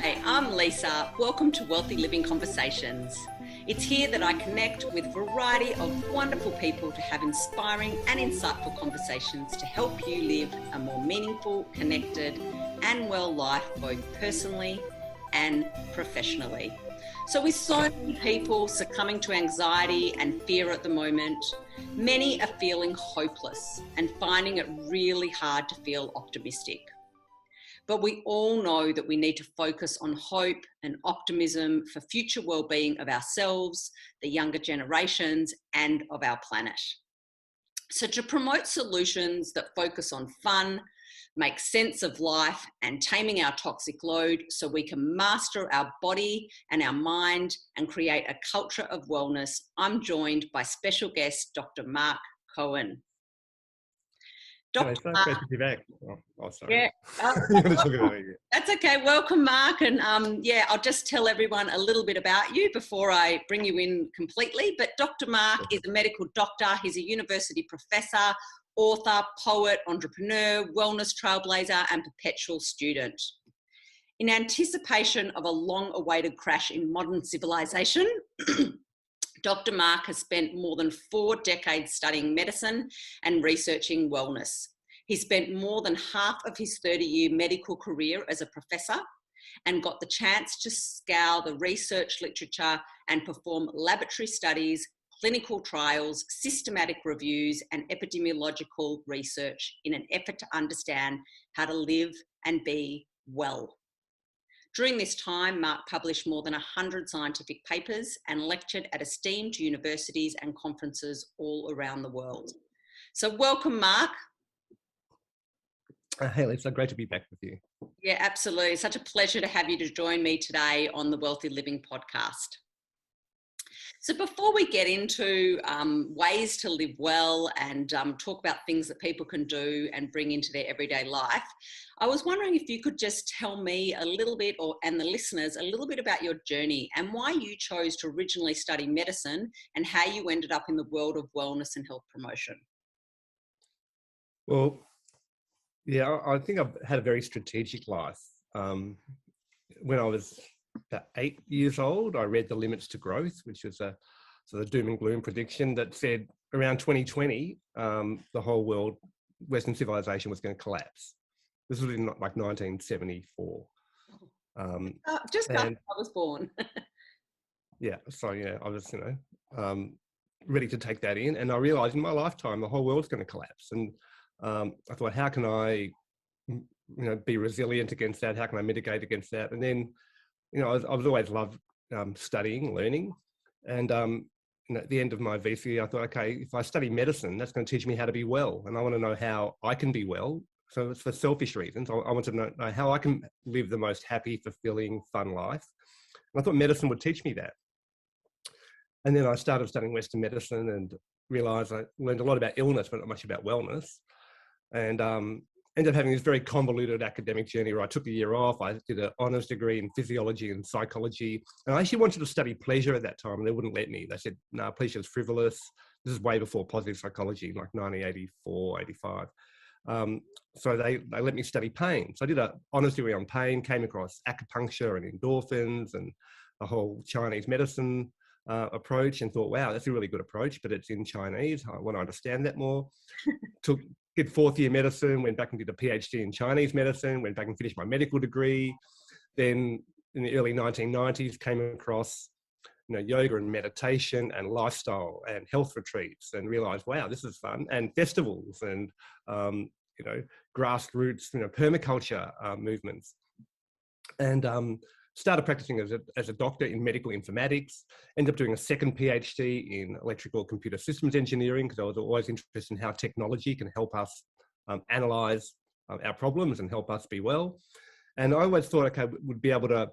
Hi, I'm Lisa. Welcome to Wellthy Living Conversations. It's here that I connect with a variety of wonderful people to have inspiring and insightful conversations to help you live a more meaningful, connected and well life, both personally and professionally. So with so many people succumbing to anxiety and fear at the moment, many are feeling hopeless and finding it really hard to feel optimistic. But we all know that we need to focus on hope and optimism for future well-being of ourselves, the younger generations, and of our planet. So to promote solutions that focus on fun, make sense of life, and taming our toxic load so we can master our body and our mind and create a culture of wellness, I'm joined by special guest, Dr. Marc Cohen. Hello, it's great to be back. Oh, sorry. Yeah. That's okay. Welcome, Marc. And I'll just tell everyone a little bit about you before I bring you in completely. But Dr. Marc is a medical doctor. He's a university professor, author, poet, entrepreneur, wellness trailblazer, and perpetual student. In anticipation of a long-awaited crash in modern civilization, Dr. Marc has spent more than 4 decades studying medicine and researching wellness. He spent more than half of his 30-year medical career as a professor and got the chance to scour the research literature and perform laboratory studies, clinical trials, systematic reviews, and epidemiological research in an effort to understand how to live and be well. During this time, Marc published more than 100 scientific papers and lectured at esteemed universities and conferences all around the world. So welcome, Marc. Hey, Lisa, great to be back with you. Yeah, absolutely. Such a pleasure to have you to join me today on the Wellthy Living podcast. So before we get into ways to live well and talk about things that people can do and bring into their everyday life, I was wondering if you could just tell me a little bit, and the listeners, a little bit about your journey and why you chose to originally study medicine and how you ended up in the world of wellness and health promotion. Well, yeah, I think I've had a very strategic life. When I was about 8 years old, I read The Limits to Growth, which was a sort of doom and gloom prediction that said around 2020, the whole world, Western civilization was going to collapse. This was in like 1974. Just after I was born. Yeah, so yeah, I was, ready to take that in. And I realized in my lifetime, the whole world's going to collapse. And I thought, how can I, be resilient against that? How can I mitigate against that? And then, I've always loved studying, learning. And at the end of my VC, I thought, okay, if I study medicine, that's going to teach me how to be well. And I want to know how I can be well. So it's for selfish reasons. I want to know how I can live the most happy, fulfilling, fun life. And I thought medicine would teach me that. And then I started studying Western medicine and realized I learned a lot about illness, but not much about wellness. And ended up having this very convoluted academic journey where I took a year off. I did an honours degree in physiology and psychology. And I actually wanted to study pleasure at that time, and they wouldn't let me. They said, no, pleasure is frivolous. This is way before positive psychology, like 1984, 85. So they let me study pain. So I did an honours degree on pain, came across acupuncture and endorphins and the whole Chinese medicine approach, and thought, wow, that's a really good approach, but it's in Chinese. I want to understand that more. Did 4th year medicine, went back and did a PhD in Chinese medicine, went back and finished my medical degree. Then in the early 1990s, came across yoga and meditation and lifestyle and health retreats, and realized, wow, this is fun. And festivals and, grassroots, permaculture movements. And started practicing as a doctor in medical informatics, ended up doing a second PhD in electrical computer systems engineering, because I was always interested in how technology can help us analyze our problems and help us be well. And I always thought, okay, we'd be able to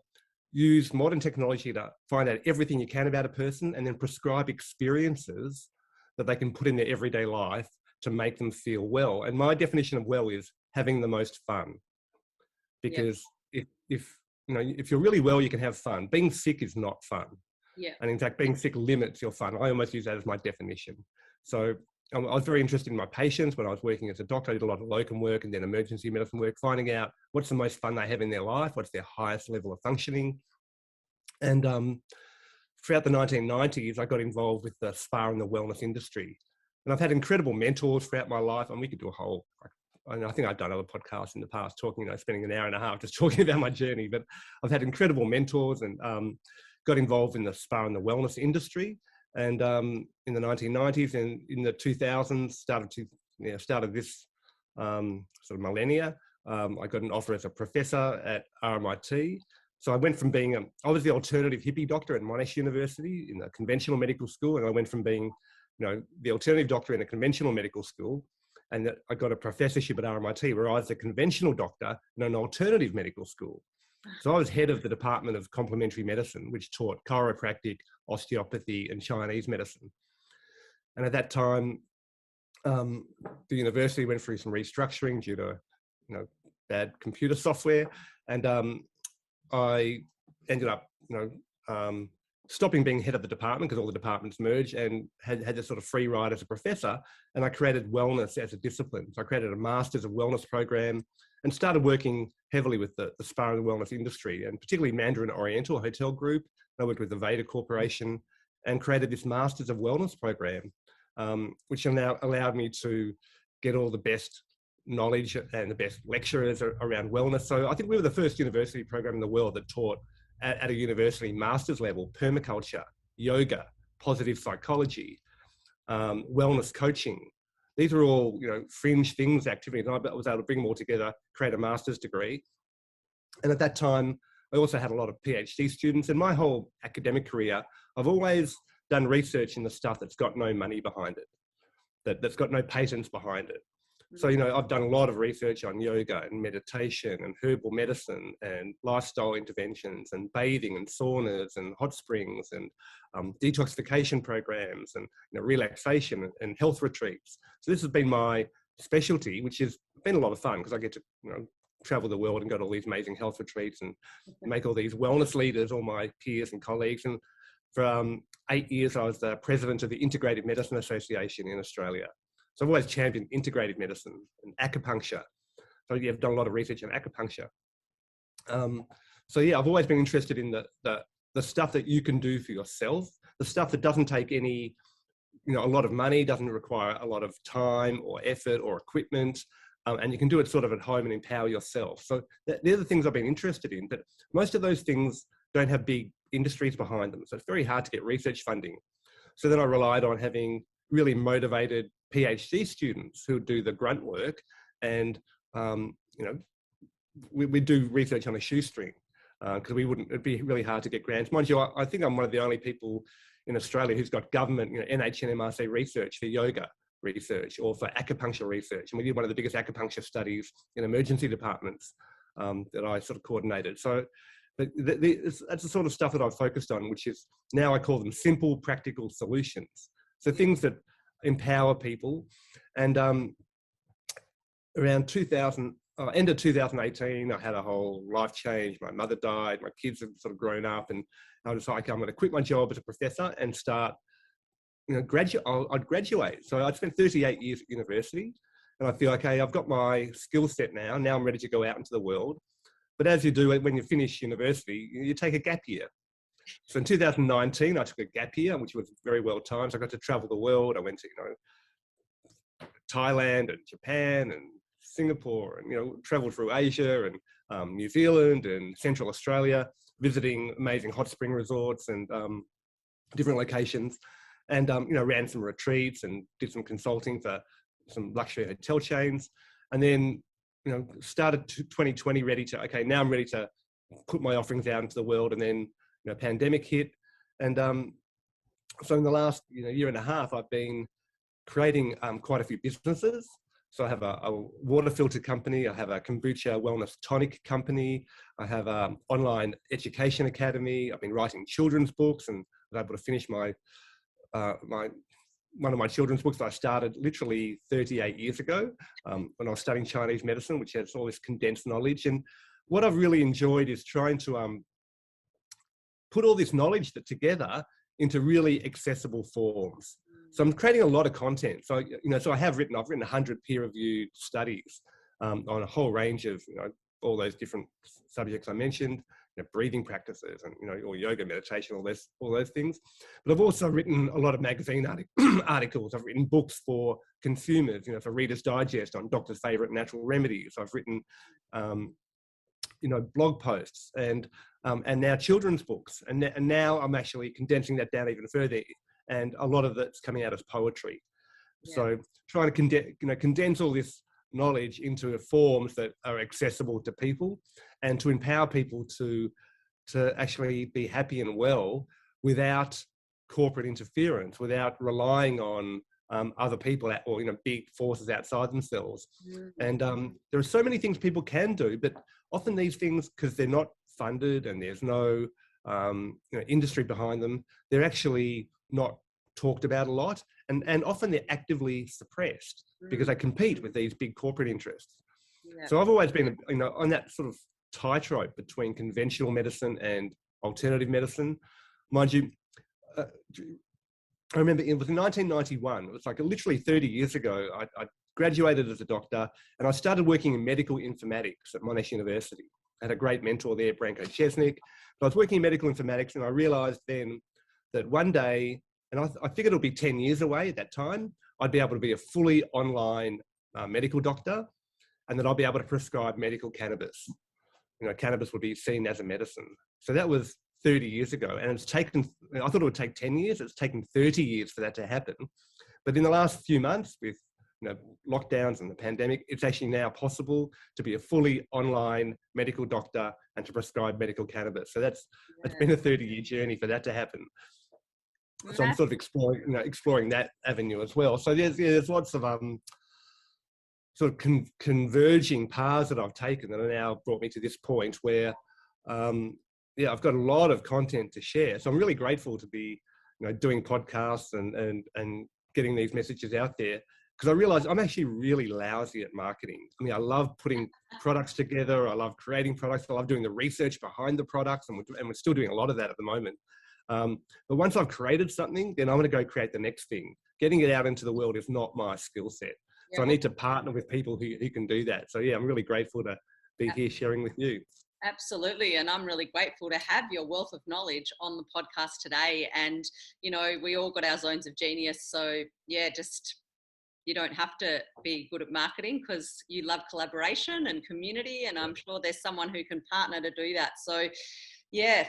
use modern technology to find out everything you can about a person and then prescribe experiences that they can put in their everyday life to make them feel well. And my definition of well is having the most fun. Because if you're really well, you can have fun. Being sick is not fun. Yeah. And in fact, being sick limits your fun. I almost use that as my definition. So I was very interested in my patients when I was working as a doctor. I did a lot of locum work and then emergency medicine work, finding out what's the most fun they have in their life, what's their highest level of functioning. And throughout the 1990s, I got involved with the spa and the wellness industry. And I've had incredible mentors throughout my life. And we could do a whole, I think I've done other podcasts in the past talking, spending an hour and a half just talking about my journey. But I've had incredible mentors and got involved in the spa and the wellness industry. And in the 1990s and in the 2000s, started this sort of millennia. I got an offer as a professor at RMIT. So I went from being, I was the alternative hippie doctor at Monash University in a conventional medical school. And I went from being, the alternative doctor in a conventional medical school. And I got a professorship at RMIT where I was a conventional doctor in an alternative medical school. So I was head of the Department of Complementary Medicine, which taught chiropractic, osteopathy, and Chinese medicine. And at that time, the university went through some restructuring due to, bad computer software. And I ended up, stopping being head of the department because all the departments merged, and had this sort of free ride as a professor. And I created wellness as a discipline. So I created a Masters of Wellness program and started working heavily with the spa and wellness industry, and particularly Mandarin Oriental Hotel Group. I worked with the Veda Corporation and created this Masters of Wellness program, which now allowed me to get all the best knowledge and the best lecturers around wellness. So I think we were the first university program in the world that taught at a university master's level permaculture, yoga, positive psychology, wellness coaching. These are all, fringe things, activities. I was able to bring them all together, create a master's degree. And at that time, I also had a lot of PhD students. And my whole academic career, I've always done research in the stuff that's got no money behind it, that's got no patents behind it. So, I've done a lot of research on yoga and meditation and herbal medicine and lifestyle interventions and bathing and saunas and hot springs and detoxification programs and relaxation and health retreats. So this has been my specialty, which has been a lot of fun because I get to travel the world and go to all these amazing health retreats and make all these wellness leaders, all my peers and colleagues. And for 8 years, I was the president of the Integrative Medicine Association in Australia. So I've always championed integrative medicine and acupuncture. So I've done a lot of research on acupuncture. So yeah, I've always been interested in the stuff that you can do for yourself, the stuff that doesn't take any, a lot of money, doesn't require a lot of time or effort or equipment, and you can do it sort of at home and empower yourself. So they're the things I've been interested in, but most of those things don't have big industries behind them. So it's very hard to get research funding. So then I relied on having really motivated PhD students who do the grunt work, and we do research on a shoestring because it'd be really hard to get grants. Mind you, I think I'm one of the only people in Australia who's got government, NHMRC research for yoga research or for acupuncture research. And we did one of the biggest acupuncture studies in emergency departments that I sort of coordinated. So that's the sort of stuff that I've focused on, which is now I call them simple, practical solutions. So things that empower people. And around end of 2018, I had a whole life change. My mother died, my kids have sort of grown up, and I decided, okay, I'm going to quit my job as a professor and start, I'd graduate. So I'd spent 38 years at university, and I feel, okay, I've got my skill set now. Now I'm ready to go out into the world. But as you do when you finish university, you take a gap year. So in 2019, I took a gap year, which was very well timed. So I got to travel the world. I went to, Thailand and Japan and Singapore, and, traveled through Asia and New Zealand and Central Australia, visiting amazing hot spring resorts and different locations, and, ran some retreats and did some consulting for some luxury hotel chains. And then, started 2020 ready to, okay, now I'm ready to put my offerings out into the world. And then, pandemic hit. And so in the last year and a half, I've been creating quite a few businesses. So I have a water filter company. I have a kombucha wellness tonic company. I have an online education academy. I've been writing children's books and was able to finish one of my children's books that I started literally 38 years ago when I was studying Chinese medicine, which has all this condensed knowledge. And what I've really enjoyed is trying to put all this knowledge together into really accessible forms. So I'm creating a lot of content. So, so I've written 100 peer-reviewed studies on a whole range of, all those different subjects I mentioned, breathing practices and, or yoga, meditation, all those things. But I've also written a lot of magazine articles. I've written books for consumers, for Reader's Digest on doctors' favorite natural remedies. I've written, blog posts and now children's books. And now I'm actually condensing that down even further. And a lot of that's coming out as poetry. Yeah. So trying to condense all this knowledge into forms that are accessible to people and to empower people to actually be happy and well without corporate interference, without relying on other people or big forces outside themselves. Mm-hmm. And there are so many things people can do, but often these things, because they're not funded and there's no industry behind them, they're actually not talked about a lot, and often they're actively suppressed because they compete with these big corporate interests. Yeah. So I've always been on that sort of tightrope between conventional medicine and alternative medicine. Mind you, I remember it was in 1991, it was like literally 30 years ago, I graduated as a doctor and I started working in medical informatics at Monash University. I had a great mentor there, Branko Chesnik. But I was working in medical informatics and I realised then that one day, and I figured it'll be 10 years away at that time, I'd be able to be a fully online medical doctor, and that I'll be able to prescribe medical cannabis. Cannabis would be seen as a medicine. So that was 30 years ago. And it's taken, I thought it would take 10 years. It's taken 30 years for that to happen. But in the last few months with lockdowns and the pandemic, it's actually now possible to be a fully online medical doctor and to prescribe medical cannabis. So it's been a 30-year journey for that to happen. So I'm sort of exploring that avenue as well. So there's lots of sort of converging paths that I've taken that are now brought me to this point where, I've got a lot of content to share. So I'm really grateful to be, doing podcasts and getting these messages out there, because I realize I'm actually really lousy at marketing. I mean, I love putting products together. I love creating products. I love doing the research behind the products, and we're still doing a lot of that at the moment. But once I've created something, then I'm going to go create the next thing. Getting it out into the world is not my skill set. So I need to partner with people who can do that. So I'm really grateful to be here sharing with you. Absolutely. And I'm really grateful to have your wealth of knowledge on the podcast today. And, we all got our zones of genius. So just, you don't have to be good at marketing because you love collaboration and community. And I'm sure there's someone who can partner to do that. So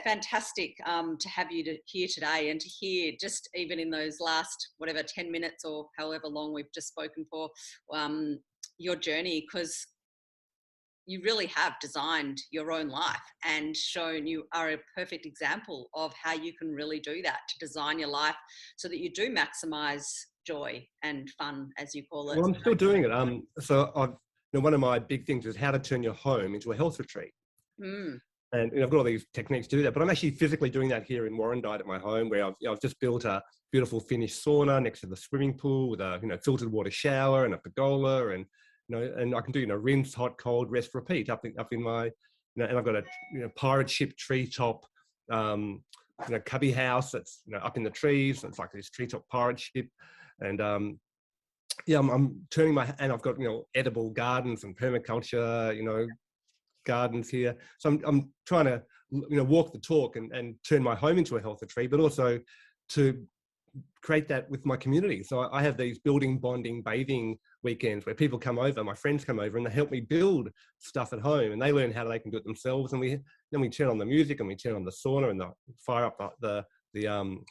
fantastic to have you here today, and to hear just even in those last 10 minutes or however long we've just spoken for, your journey, because you really have designed your own life and shown you are a perfect example of how you can really do that, to design your life so that you do maximize joy and fun, as you call it. Well, I'm still doing it. So one of my big things is how to turn your home into a health retreat. And I've got all these techniques to do that, but I'm actually physically doing that here in Warrandyte at my home, where I've just built a beautiful finished sauna next to the swimming pool with a filtered water shower and a pergola, and and I can do rinse, hot, cold, rest, repeat up in my and I've got a pirate ship treetop cubby house that's up in the trees. It's like this treetop pirate ship, and I'm turning and I've got edible gardens and permaculture gardens here. So I'm trying to walk the talk and turn my home into a health retreat, but also to create that with my community. So I have these building, bonding, bathing weekends where people come over, my friends come over, and they help me build stuff at home, and they learn how they can do it themselves. And then we turn on the music, and we turn on the sauna, and fire up the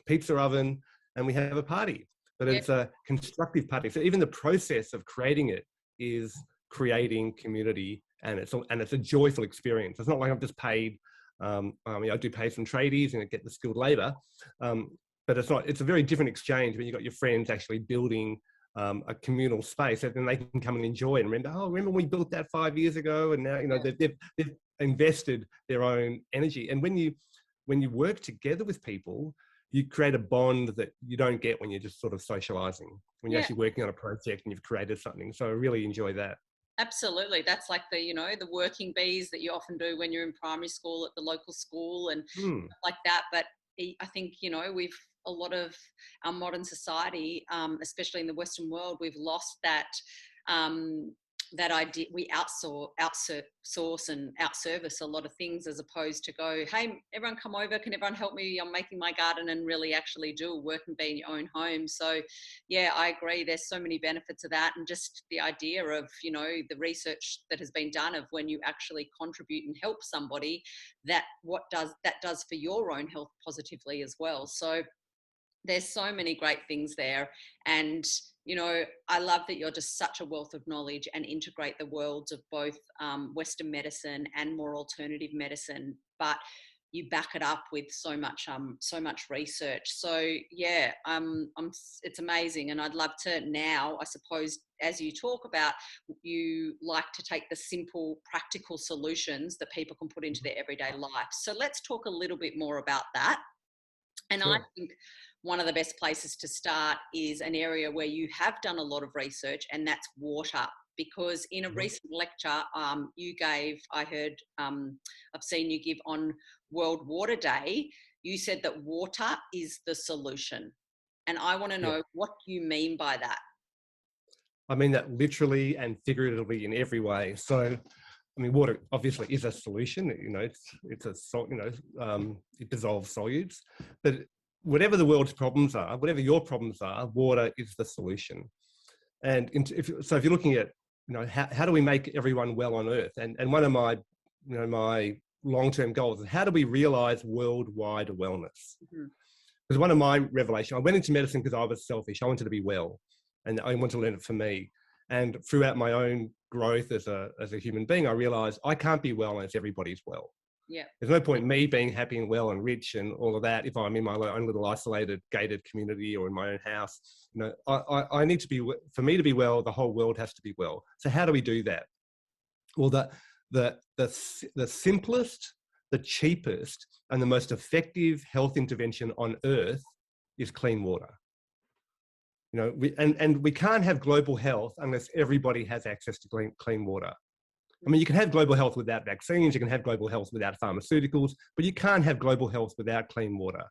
pizza oven, and we have a party. But it's a constructive party. So even the process of creating it is creating community, and it's a joyful experience. It's not like I've just paid. I do pay some tradies and get the skilled labour, but it's a very different exchange when you've got your friends actually building a communal space, and then they can come and enjoy and remember when we built that 5 years ago, and now they've invested their own energy. And when you work together with people, you create a bond that you don't get when you're just sort of socializing, when you're actually working on a project and you've created something. So I really enjoy that. Absolutely. That's like the working bees that you often do when you're in primary school at the local school and stuff like that. But I think, we've a lot of our modern society, especially in the Western world, we've lost that that idea. We outsource and outservice a lot of things, as opposed to go, hey, everyone come over, can everyone help me, I'm making my garden, and really actually do work and be in your own home. So yeah, I agree, there's so many benefits of that, and just the idea of, you know, the research that has been done of when you actually contribute and help somebody, that does for your own health positively as well. So there's so many great things there. And, you know, I love that you're just such a wealth of knowledge and integrate the worlds of both Western medicine and more alternative medicine, but you back it up with so much research. So yeah, it's amazing. And I'd love to now, I suppose, as you talk about, you like to take the simple, practical solutions that people can put into their everyday life. So let's talk a little bit more about that. And Sure. I think one of the best places to start is an area where you have done a lot of research, and that's water. Because in a recent lecture you gave, I heard, I've seen you give on World Water Day, you said that water is the solution. And I want to Yeah. know what you mean by that. I mean that literally and figuratively in every way. So, I mean, water obviously is a solution. You know, it's a it dissolves solutes. But whatever the world's problems are, whatever your problems are, water is the solution. And if you're looking at, you know, how do we make everyone well on Earth? And one of my, you know, my long-term goals is how do we realize worldwide wellness? Because one of my revelations, I went into medicine because I was selfish. I wanted to be well, and I wanted to learn it for me. And throughout my own growth as a human being, I realized I can't be well unless everybody's well. Yeah. There's no point in me being happy and well and rich and all of that if I'm in my own little isolated, gated community or in my own house. You know, I need to be, for me to be well, the whole world has to be well. So how do we do that? Well, the simplest, the cheapest, and the most effective health intervention on Earth is clean water. You know, we can't have global health unless everybody has access to clean water. I mean, you can have global health without vaccines, you can have global health without pharmaceuticals, but you can't have global health without clean water.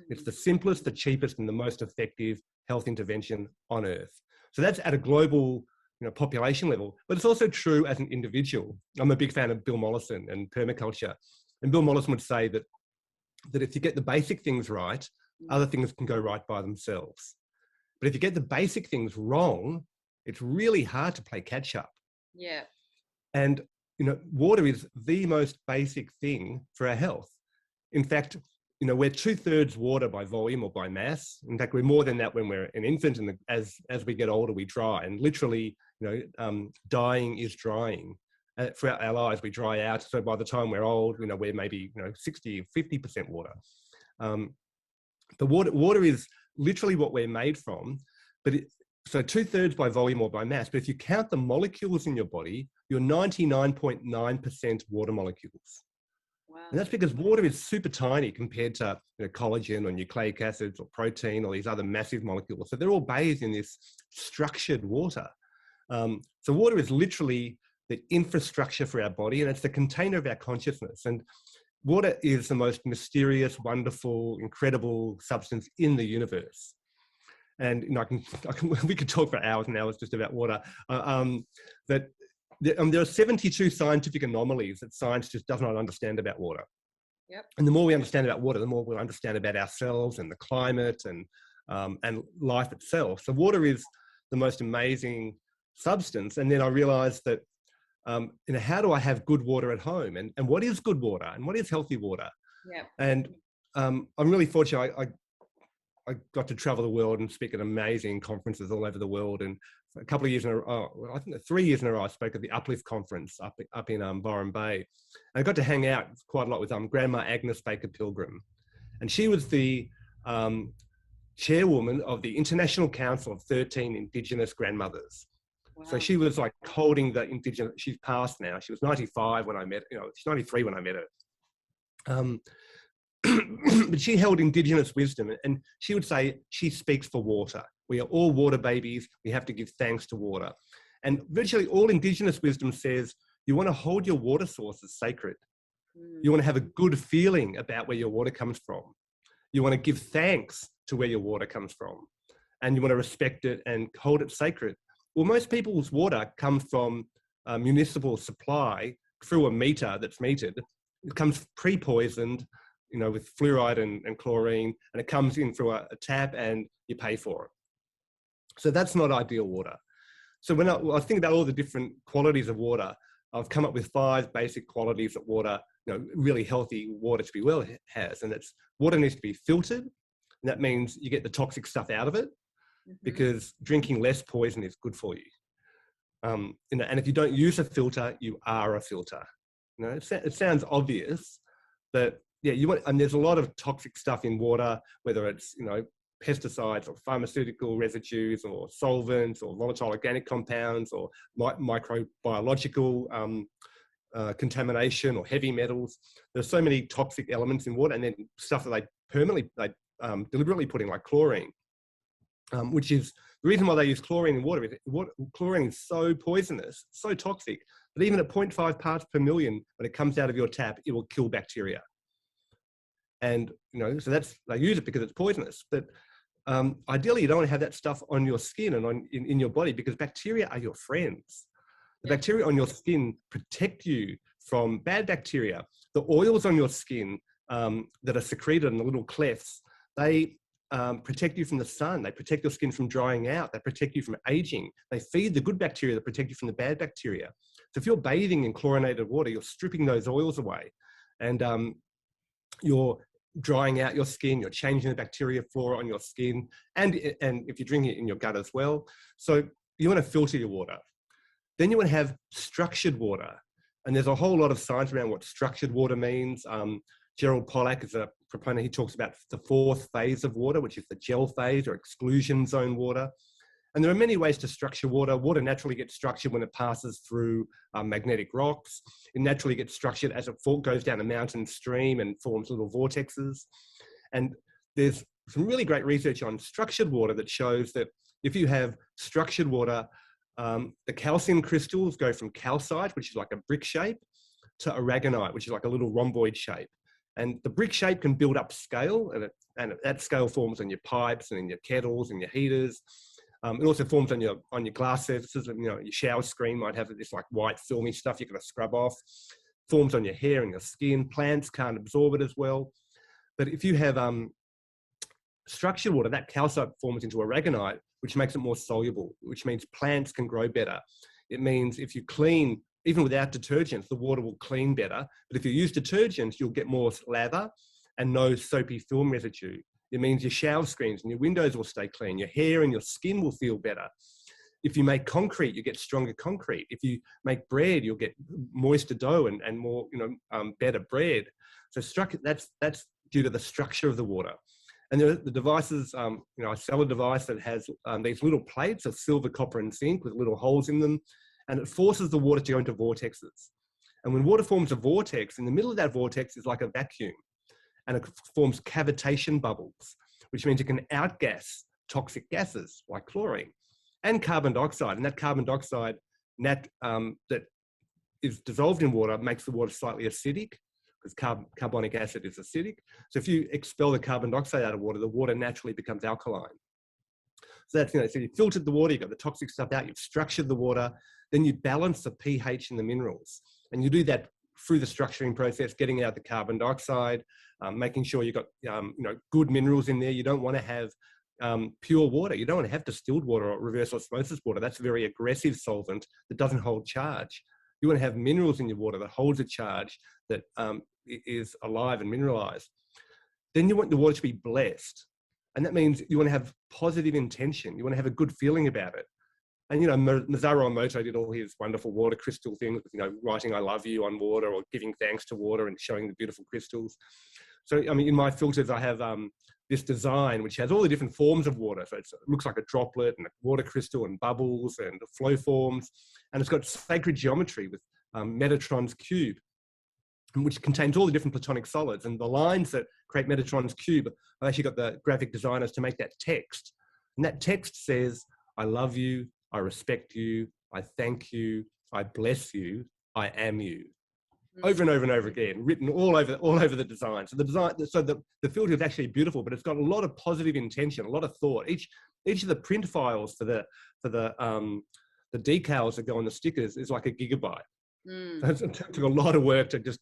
It's the simplest, the cheapest, and the most effective health intervention on Earth. So that's at a global, you know, population level, but it's also true as an individual. I'm a big fan of Bill Mollison and permaculture. And Bill Mollison would say that if you get the basic things right, other things can go right by themselves. But if you get the basic things wrong, it's really hard to play catch up. Yeah. And, you know, water is the most basic thing for our health. In fact, you know, we're 2/3 water by volume or by mass. In fact, we're more than that when we're an infant, and as we get older, we dry. And literally, you know, dying is drying. Throughout our lives, we dry out. So by the time we're old, you know, we're maybe, you know, 60 or 50% water. The water is literally what we're made from. But so 2/3 by volume or by mass. But if you count the molecules in your body, you're 99.9% water molecules. Wow. And that's because water is super tiny compared to, you know, collagen or nucleic acids or protein or these other massive molecules. So they're all bathed in this structured water. So water is literally the infrastructure for our body, and it's the container of our consciousness. And water is the most mysterious, wonderful, incredible substance in the universe. And, you know, we could talk for hours and hours just about water. There are 72 scientific anomalies that science just does not understand about water. Yep. And the more we understand about water, the more we'll understand about ourselves and the climate and life itself. So water is the most amazing substance. And then I realized that, you know, how do I have good water at home? And what is good water? And what is healthy water? Yeah. And I'm really fortunate. I got to travel the world and speak at amazing conferences all over the world. And a couple of years in a row, I think 3 years in a row, I spoke at the Uplift conference up in Byron Bay. And I got to hang out quite a lot with Grandma Agnes Baker Pilgrim. And she was the chairwoman of the International Council of 13 Indigenous Grandmothers. Wow. So she was like holding the Indigenous, she's passed now. She was 95 when I met, you know, she's 93 when I met her. But she held Indigenous wisdom, and she would say she speaks for water. We are all water babies. We have to give thanks to water. And virtually all Indigenous wisdom says you want to hold your water sources sacred. You want to have a good feeling about where your water comes from. You want to give thanks to where your water comes from, and you want to respect it and hold it sacred. Well, most people's water comes from a municipal supply through a meter that's metered. It comes pre-poisoned, you know, with fluoride and chlorine, and it comes in through a tap and you pay for it. So that's not ideal water. So when I think about all the different qualities of water, I've come up with 5 basic qualities that water, you know, really healthy water to be well has. And it's water needs to be filtered. And that means you get the toxic stuff out of it, because drinking less poison is good for you. You know, and if you don't use a filter, you are a filter. You know, it sounds obvious, but yeah, and there's a lot of toxic stuff in water, whether it's, you know, pesticides or pharmaceutical residues or solvents or volatile organic compounds or microbiological contamination or heavy metals. There's so many toxic elements in water, and then stuff that they deliberately put in, like chlorine, which is the reason why they use chlorine in water. Chlorine is so poisonous, so toxic, that even at 0.5 parts per million, when it comes out of your tap, it will kill bacteria. And, you know, so they use it because it's poisonous. But ideally, you don't want to have that stuff on your skin and in your body, because bacteria are your friends. The bacteria on your skin protect you from bad bacteria. The oils on your skin that are secreted in the little clefts, they protect you from the sun. They protect your skin from drying out. They protect you from aging. They feed the good bacteria that protect you from the bad bacteria. So if you're bathing in chlorinated water, you're stripping those oils away, and you're drying out your skin, you're changing the bacteria flora on your skin, and if you're drinking it in your gut as well. So you want to filter your water. Then you want to have structured water. And there's a whole lot of science around what structured water means. Gerald Pollack is a proponent. He talks about the 4th phase of water, which is the gel phase or exclusion zone water. And there are many ways to structure water. Water naturally gets structured when it passes through magnetic rocks. It naturally gets structured as it goes down a mountain stream and forms little vortexes. And there's some really great research on structured water that shows that if you have structured water, the calcium crystals go from calcite, which is like a brick shape, to aragonite, which is like a little rhomboid shape. And the brick shape can build up scale, and that scale forms on your pipes and in your kettles and your heaters. It also forms on your glass surfaces. You know, your shower screen might have this like white filmy stuff you've got to scrub off. Forms on your hair and your skin. Plants can't absorb it as well. But if you have structured water, that calcite forms into aragonite, which makes it more soluble, which means plants can grow better. It means if you clean, even without detergents, the water will clean better. But if you use detergents, you'll get more lather and no soapy film residue. It means your shower screens and your windows will stay clean. Your hair and your skin will feel better. If you make concrete, you get stronger concrete. If you make bread, you'll get moister dough and more, you know, better bread. So that's due to the structure of the water. And the devices, you know, I sell a device that has these little plates of silver, copper, and zinc with little holes in them, and it forces the water to go into vortexes. And when water forms a vortex, in the middle of that vortex is like a vacuum, and it forms cavitation bubbles, which means it can outgas toxic gases like chlorine and carbon dioxide. And that carbon dioxide that is dissolved in water makes the water slightly acidic, because carbonic acid is acidic. So if you expel the carbon dioxide out of water, the water naturally becomes alkaline. So that's, you know, so you filtered the water, you've got the toxic stuff out, you've structured the water, then you balance the pH in the minerals. And you do that through the structuring process, getting out the carbon dioxide, making sure you've got, you know, good minerals in there. You don't want to have pure water. You don't want to have distilled water or reverse osmosis water. That's a very aggressive solvent that doesn't hold charge. You want to have minerals in your water that holds a charge, that is alive and mineralized. Then you want the water to be blessed. And that means you want to have positive intention. You want to have a good feeling about it. And, you know, Masaru Emoto did all his wonderful water crystal things, you know, writing "I love you" on water, or giving thanks to water and showing the beautiful crystals. So, I mean, in my filters, I have this design which has all the different forms of water. So it looks like a droplet and a water crystal and bubbles and flow forms. And it's got sacred geometry with Metatron's cube, which contains all the different platonic solids. And the lines that create Metatron's cube, I've actually got the graphic designers to make that text. And that text says, "I love you, I respect you, I thank you, I bless you, I am you." over and over and over again, written all over the design. So the filter is actually beautiful, but it's got a lot of positive intention, a lot of thought. Each of the print files for the decals that go on the stickers is like a gigabyte. So it took a lot of work to just,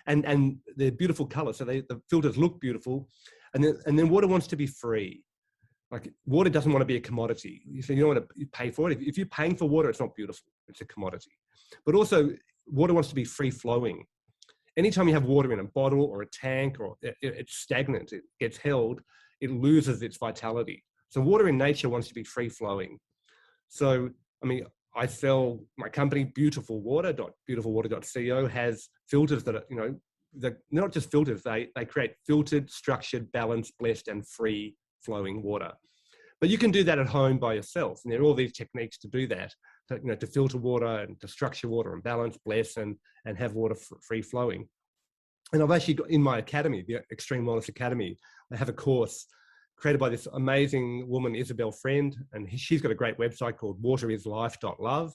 and they're beautiful colors. So the filters look beautiful. And then water wants to be free. Like water doesn't want to be a commodity. So you don't want to pay for it. If you're paying for water, it's not beautiful. It's a commodity. But also water wants to be free flowing. Anytime you have water in a bottle or a tank, or it's stagnant, it gets held, it loses its vitality. So water in nature wants to be free flowing. So, I mean, I sell my company, beautifulwater.co, has filters that are, they're not just filters, they create filtered, structured, balanced, blessed, and free flowing water. But you can do that at home by yourself. And there are all these techniques to do that, to filter water and to structure water and balance, bless, and have water free flowing. And I've actually got in my academy, the Extreme Wellness Academy, I have a course created by this amazing woman, Isabel Friend, and she's got a great website called waterislife.love.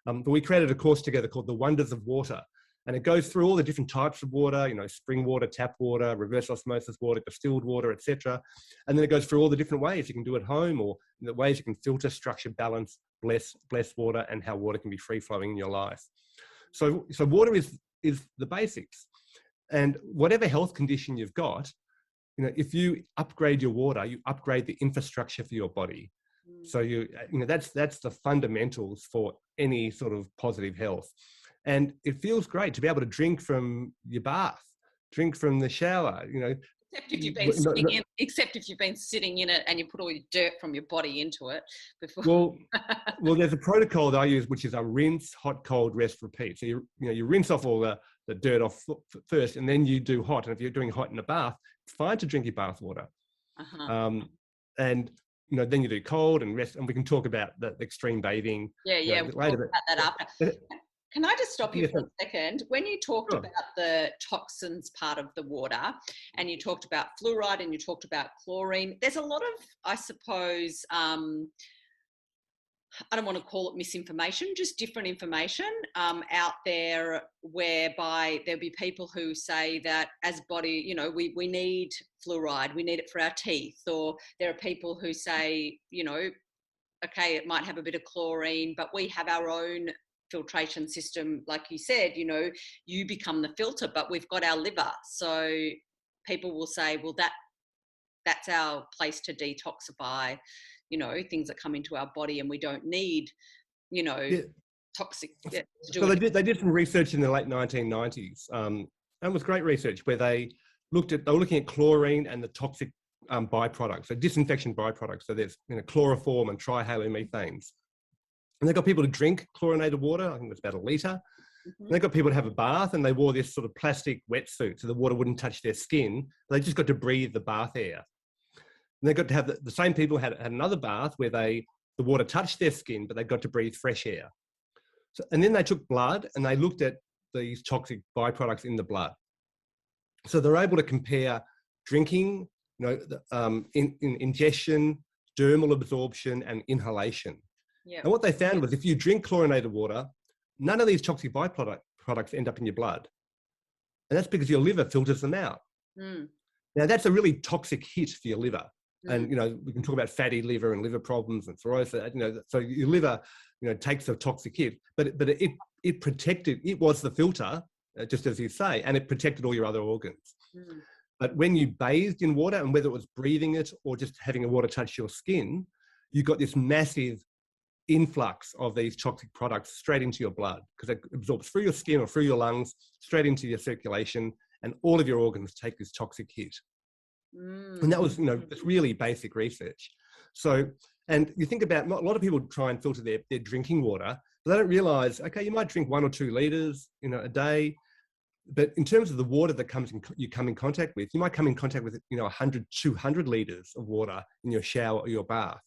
But we created a course together called The Wonders of Water. And it goes through all the different types of water, spring water, tap water, reverse osmosis water, distilled water, etc. And then it goes through all the different ways you can do at home, or the ways you can filter, structure, balance, bless water, and how water can be free flowing in your life. So water is the basics. And whatever health condition you've got, if you upgrade your water, you upgrade the infrastructure for your body. So that's the fundamentals for any sort of positive health. And it feels great to be able to drink from your bath, drink from the shower, Except if you've been sitting in it and you put all your dirt from your body into it before. Well, there's a protocol that I use, which is a rinse, hot, cold, rest, repeat. So you rinse off all the dirt off first, and then you do hot. And if you're doing hot in a bath, it's fine to drink your bath water. And then you do cold and rest, and we can talk about the extreme bathing. We'll talk about that after. Can I just stop you for a second? When you talked about the toxins part of the water, and you talked about fluoride and you talked about chlorine, there's a lot of, I suppose, I don't want to call it misinformation, just different information out there, whereby there'll be people who say that as body, we need fluoride, we need it for our teeth. Or there are people who say, okay, it might have a bit of chlorine, but we have our own filtration system. Like you said, you become the filter, but we've got our liver. So people will say, well, that's our place to detoxify, things that come into our body, and we don't need, toxic. So they did some research in the late 1990s. And it was great research where they were looking at chlorine and the toxic byproducts, so disinfection byproducts. So there's chloroform and trihalomethanes. And they got people to drink chlorinated water. I think it was about 1 litre. And they got people to have a bath, and they wore this sort of plastic wetsuit so the water wouldn't touch their skin. They just got to breathe the bath air. And they got to have the same people had another bath where the water touched their skin, but they got to breathe fresh air. So, and then they took blood and they looked at these toxic byproducts in the blood. So they're able to compare drinking, ingestion, dermal absorption, and inhalation. Yep. And what they found was if you drink chlorinated water, none of these toxic byproducts end up in your blood. And that's because your liver filters them out. Now, that's a really toxic hit for your liver. And, we can talk about fatty liver and liver problems and cirrhosis, so your liver, takes a toxic hit, but it protected, it was the filter, just as you say, and it protected all your other organs. But when you bathed in water, and whether it was breathing it or just having the water touch your skin, you got this massive influx of these toxic products straight into your blood, because it absorbs through your skin or through your lungs, straight into your circulation, and all of your organs take this toxic hit. And that was, it's really basic research. So, and you think about, a lot of people try and filter their drinking water, but they don't realize, okay, you might drink 1 or 2 litres, a day. But in terms of the water that you come in contact with, you might come in contact with, 100, 200 litres of water in your shower or your bath.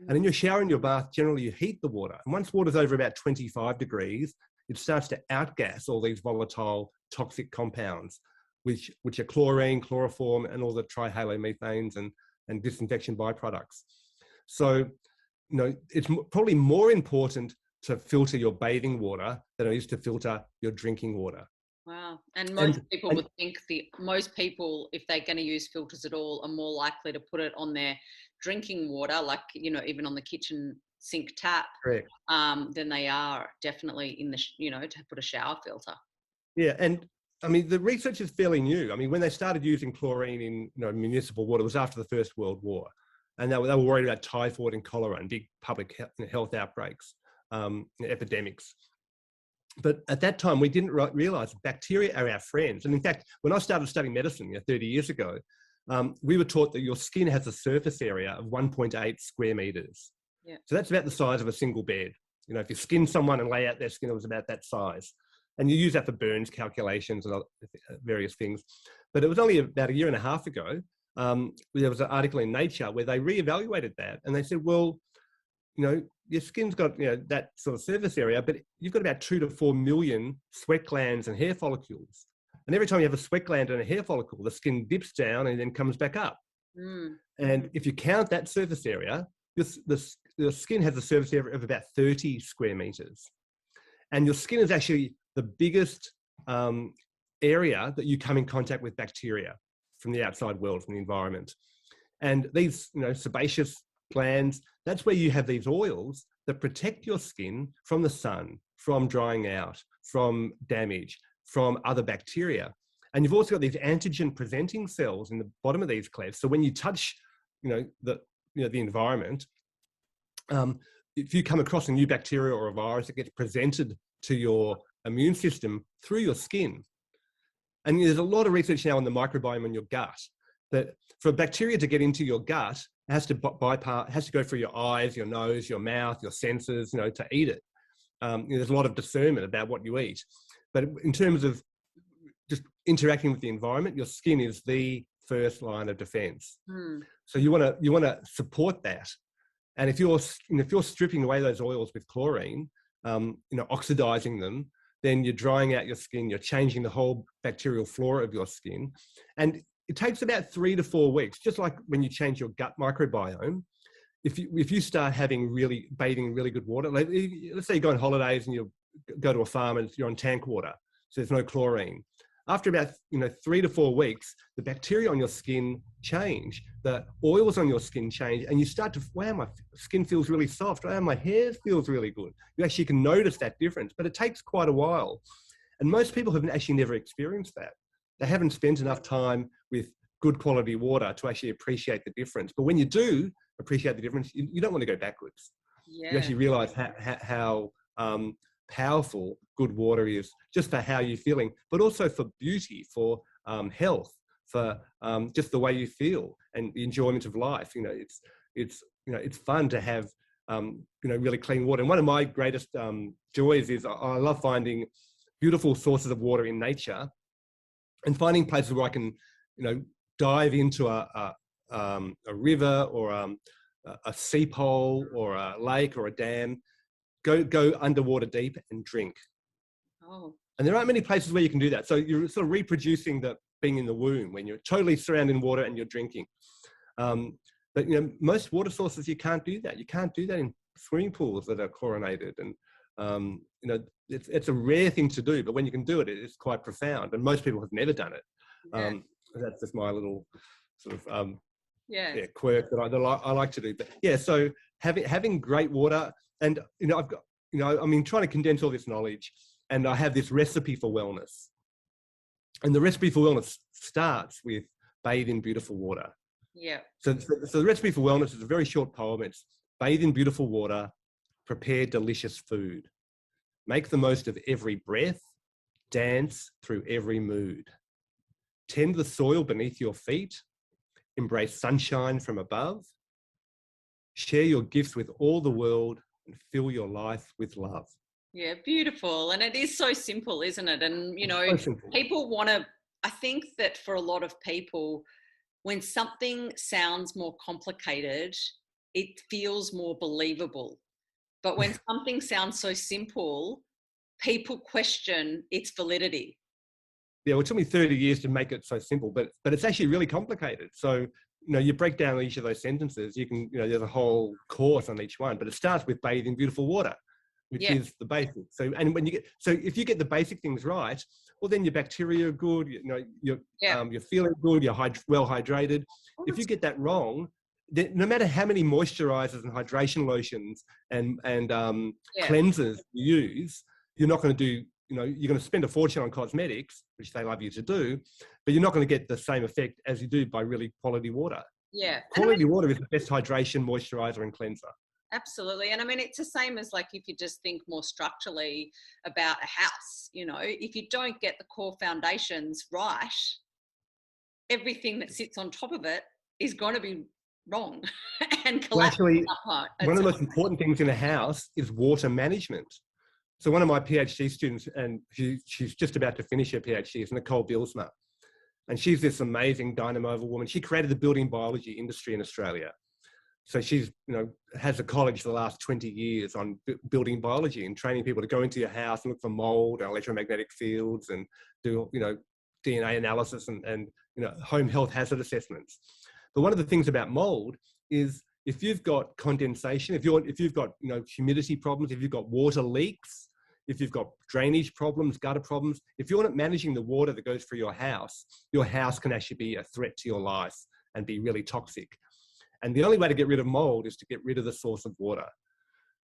And in your shower and your bath, generally you heat the water. And once water's over about 25 degrees, it starts to outgas all these volatile toxic compounds, which are chlorine, chloroform, and all the trihalomethanes and disinfection byproducts. So, it's probably more important to filter your bathing water than it is to filter your drinking water. Wow. And most And, people and would think most people, if they're going to use filters at all, are more likely to put it on their drinking water, like, you know, even on the kitchen sink tap, correct. than they are definitely in the, you know, to put a shower filter. Yeah, and I mean, the research is fairly new. I mean, when they started using chlorine in, you know, municipal water, it was after the First World War, and they were worried about typhoid and cholera and big public health outbreaks, epidemics. But at that time, we didn't realize bacteria are our friends. And in fact, when I started studying medicine, you know, 30 years ago, we were taught that your skin has a surface area of 1.8 square meters. Yeah. So that's about the size of a single bed. You know, if you skin someone and lay out their skin, it was about that size. And you use that for burns calculations and various things. But it was only about a year and a half ago, there was an article in Nature where they reevaluated that. And they said, well, you know, your skin's got, you know, that sort of surface area, but you've got about 2 to 4 million sweat glands and hair follicles. And every time you have a sweat gland and a hair follicle, the skin dips down and then comes back up. And if you count that surface area, the skin has a surface area of about 30 square meters. And your skin is actually the biggest area that you come in contact with bacteria from the outside world, from the environment. And these, you know, sebaceous glands, that's where you have these oils that protect your skin from the sun, from drying out, from damage, from other bacteria. And you've also got these antigen presenting cells in the bottom of these clefts. So when you touch, you know, the environment, if you come across a new bacteria or a virus, it gets presented to your immune system through your skin. And there's a lot of research now on the microbiome in your gut, that for bacteria to get into your gut, it has to bypass, it has to go through your eyes, your nose, your mouth, your senses, you know, to eat it. You know, there's a lot of discernment about what you eat. But in terms of just interacting with the environment, your skin is the first line of defense. So you want to support that. And if you're stripping away those oils with chlorine, you know, oxidizing them, then you're drying out your skin, you're changing the whole bacterial flora of your skin. And it takes about 3 to 4 weeks, just like when you change your gut microbiome. If you start bathing in really good water, like, let's say you go on holidays and you go to a farm and you're on tank water, so there's no chlorine. After about 3 to 4 weeks, the bacteria on your skin change, the oils on your skin change, and you start to, wow, my skin feels really soft, wow, my hair feels really good. You actually can notice that difference, but it takes quite a while. And most people have actually never experienced that. They haven't spent enough time with good quality water to actually appreciate the difference. But when you do appreciate the difference, you don't want to go backwards. Yeah. You actually realize how powerful good water is, just for how you're feeling, but also for beauty, for health, for just the way you feel and the enjoyment of life. You know, it's fun to have really clean water. And one of my greatest joys is I love finding beautiful sources of water in nature, and finding places where I can, dive into a river or a seep hole or a lake or a dam, go underwater deep and drink. Oh. And there aren't many places where you can do that. So you're sort of reproducing the being in the womb when you're totally surrounded in water and you're drinking. But most water sources, you can't do that. You can't do that in swimming pools that are chlorinated. And it's a rare thing to do, but when you can do it, it's quite profound. And most people have never done it. Yeah. That's just my little sort of quirk that I like to do. But yeah, so having great water, and I've got trying to condense all this knowledge, and I have this recipe for wellness. And the recipe for wellness starts with bathe in beautiful water. Yeah. So the recipe for wellness is a very short poem. It's bathe in beautiful water, prepare delicious food, make the most of every breath, dance through every mood, tend the soil beneath your feet, embrace sunshine from above, share your gifts with all the world, and fill your life with love. Yeah, beautiful. And it is so simple, isn't it? And, So people want to, I think that for a lot of people, when something sounds more complicated, it feels more believable. But when something sounds so simple, people question its validity. Yeah, well, it took me 30 years to make it so simple, but it's actually really complicated. So, you break down each of those sentences, you can, there's a whole course on each one, but it starts with bathe in beautiful water. which is the basic. So, and when you get, so if you get the basic things right, well, then your bacteria are good, you know, you're feeling good, you're well hydrated. If you get that wrong, then no matter how many moisturizers and hydration lotions and cleansers you use, you're not going to do, you know, you're going to spend a fortune on cosmetics, which they love you to do, but you're not going to get the same effect as you do by really quality water. Yeah. Quality water is the best hydration, moisturizer, and cleanser. Absolutely. And I mean, it's the same as like if you just think more structurally about a house, you know, if you don't get the core foundations right, everything that sits on top of it is going to be wrong and collapse. Well, actually, one of the most important things in a house is water management. So one of my PhD students, and she's just about to finish her PhD, is Nicole Bilsma. And she's this amazing dynamo of a woman. She created the building biology industry in Australia. So she's, you know, has a college for the last 20 years on building biology and training people to go into your house and look for mold and electromagnetic fields and do, you know, DNA analysis and you know, home health hazard assessments. But one of the things about mold is if you've got condensation, if you've got, you know, humidity problems, if you've got water leaks, if you've got drainage problems, gutter problems, if you're not managing the water that goes through your house can actually be a threat to your life and be really toxic. And the only way to get rid of mold is to get rid of the source of water.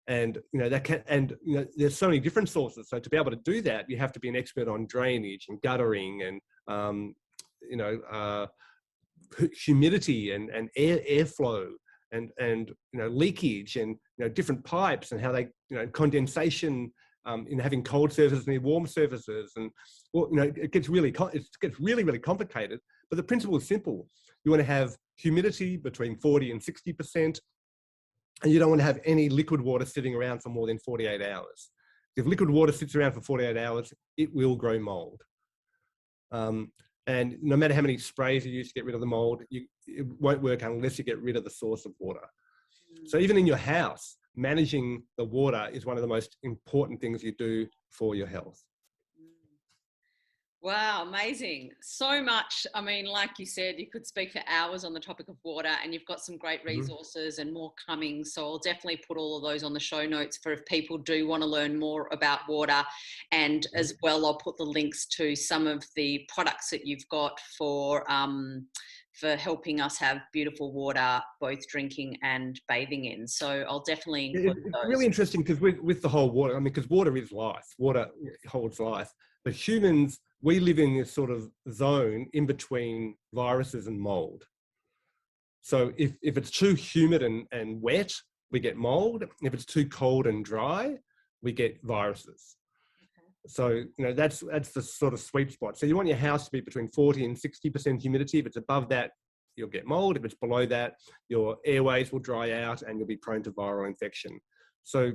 And, you know, you know, there's so many different sources. So to be able to do that, you have to be an expert on drainage and guttering and, you know, humidity and airflow and, you know, leakage and, you know, different pipes and how they, you know, condensation, in having cold surfaces near warm surfaces. And, well, you know, it gets really complicated, but the principle is simple. You want to have humidity between 40 and 60%, and you don't want to have any liquid water sitting around for more than 48 hours. If liquid water sits around for 48 hours, it will grow mold. And no matter how many sprays you use to get rid of the mold, it won't work unless you get rid of the source of water. So even in your house, managing the water is one of the most important things you do for your health. Wow, amazing. So much. I mean, like you said, you could speak for hours on the topic of water, and you've got some great resources and more coming. So I'll definitely put all of those on the show notes for if people do want to learn more about water. And as well, I'll put the links to some of the products that you've got for helping us have beautiful water, both drinking and bathing in. So I'll definitely include those. It's really interesting because with the whole water, I mean, because water is life. Water holds life. But humans, we live in this sort of zone in between viruses and mold. So if it's too humid and wet, we get mold. If it's too cold and dry, we get viruses. So, you know, that's the sort of sweet spot. So you want your house to be between 40 and 60% humidity. If it's above that, you'll get mold. If it's below that, your airways will dry out and you'll be prone to viral infection. So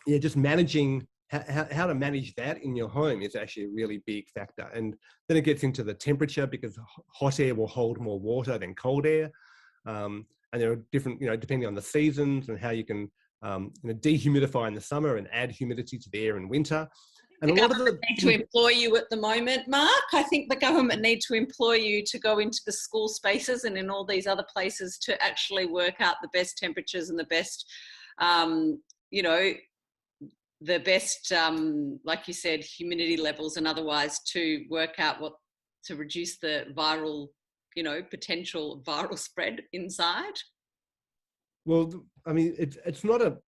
yeah, just managing how to manage that in your home is actually a really big factor. And then it gets into the temperature, because hot air will hold more water than cold air. And there are different, you know, depending on the seasons and how you can you know, dehumidify in the summer and add humidity to the air in winter. And the government need to employ you at the moment, Mark. I think the government need to employ you to go into the school spaces and in all these other places to actually work out the best temperatures and the best, you know, the best, like you said, humidity levels and otherwise, to work out what to reduce the viral, you know, potential viral spread inside. Well, I mean, it's not a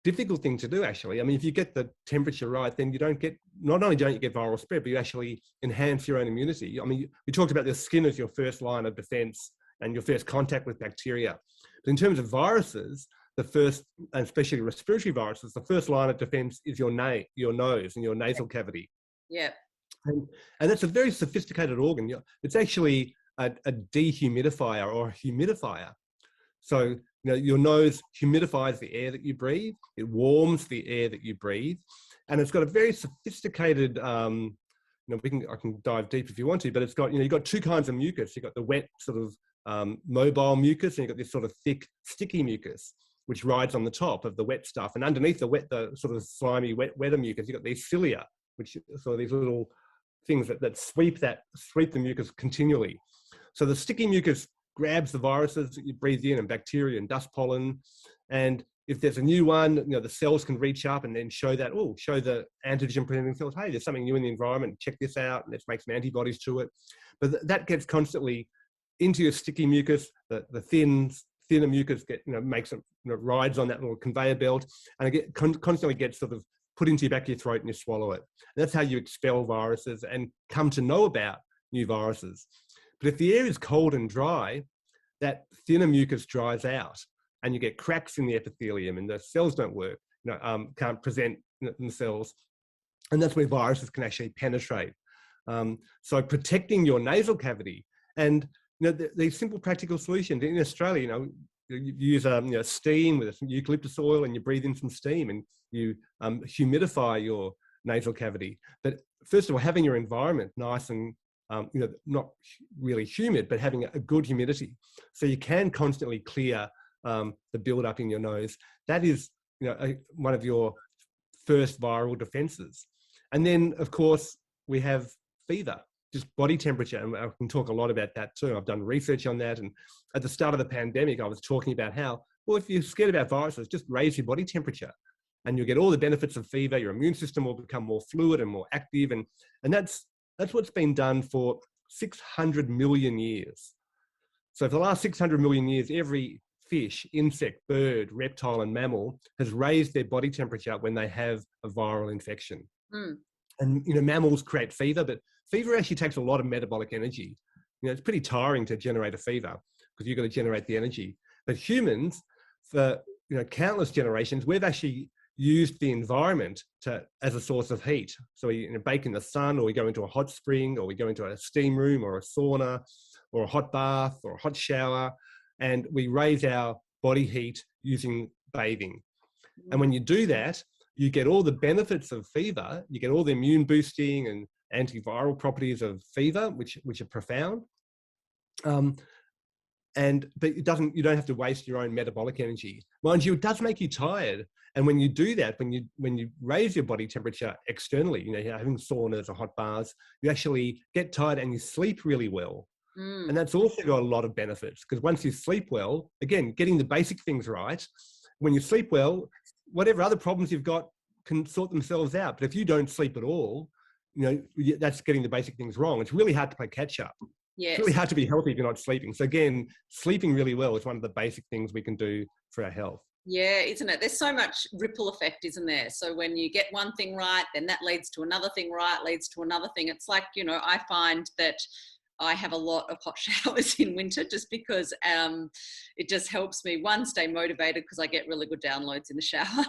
difficult thing to do, actually. I mean, if you get the temperature right, then you don't get, not only don't you get viral spread, but you actually enhance your own immunity. I mean, we talked about the skin as your first line of defense and your first contact with bacteria. But in terms of viruses, the first, and especially respiratory viruses, the first line of defense is your nose and your nasal cavity. Yeah. And that's a very sophisticated organ. It's actually a dehumidifier or a humidifier. So, you know, your nose humidifies the air that you breathe. It warms the air that you breathe. And it's got a very sophisticated, you know, I can dive deep if you want to, but it's got, you know, you've got two kinds of mucus. You've got the wet sort of mobile mucus, and you've got this sort of thick, sticky mucus, which rides on the top of the wet stuff. And underneath the sort of slimy, wetter mucus, you've got these cilia, which are sort of these little things that sweep the mucus continually. So the sticky mucus grabs the viruses that you breathe in and bacteria and dust pollen, and if there's a new one, the cells can reach up and then show the antigen presenting cells, hey, there's something new in the environment, check this out, and let's make some antibodies to it. But that gets constantly into your sticky mucus, the thinner mucus makes it, rides on that little conveyor belt, and it constantly gets sort of put into your back of your throat and you swallow it. And that's how you expel viruses and come to know about new viruses. But if the air is cold and dry, that thinner mucus dries out and you get cracks in the epithelium and the cells don't work, can't present themselves. And that's where viruses can actually penetrate. So protecting your nasal cavity, and these simple practical solutions in Australia, you use steam with some eucalyptus oil and you breathe in some steam and you humidify your nasal cavity. But first of all, having your environment nice and not really humid, but having a good humidity, so you can constantly clear the build-up in your nose. That is, one of your first viral defenses. And then, of course, we have fever, just body temperature, and I can talk a lot about that too. I've done research on that, and at the start of the pandemic, I was talking about how, well, if you're scared about viruses, just raise your body temperature, and you'll get all the benefits of fever. Your immune system will become more fluid and more active, and that's what's been done for 600 million years. So for the last 600 million years, every fish, insect, bird, reptile, and mammal has raised their body temperature when they have a viral infection. And mammals create fever, but fever actually takes a lot of metabolic energy. It's pretty tiring to generate a fever because you've got to generate the energy. But humans, for countless generations, we've actually used the environment as a source of heat. So we bake in the sun, or we go into a hot spring, or we go into a steam room or a sauna or a hot bath or a hot shower, and we raise our body heat using bathing. And when you do that, you get all the benefits of fever. You get all the immune boosting and antiviral properties of fever, which are profound. But you don't have to waste your own metabolic energy. Mind you, it does make you tired. And when you do that, when you raise your body temperature externally, you're having saunas or hot baths, you actually get tired and you sleep really well. And that's also got a lot of benefits, because once you sleep well, again, getting the basic things right, when you sleep well, whatever other problems you've got can sort themselves out. But if you don't sleep at all, that's getting the basic things wrong. It's really hard to play catch up. Yes. It's really hard to be healthy if you're not sleeping. So again, sleeping really well is one of the basic things we can do for our health. Yeah, isn't it? There's so much ripple effect, isn't there? So when you get one thing right, then that leads to another thing right, leads to another thing. It's like, I find that I have a lot of hot showers in winter just because it just helps me, one, stay motivated because I get really good downloads in the shower.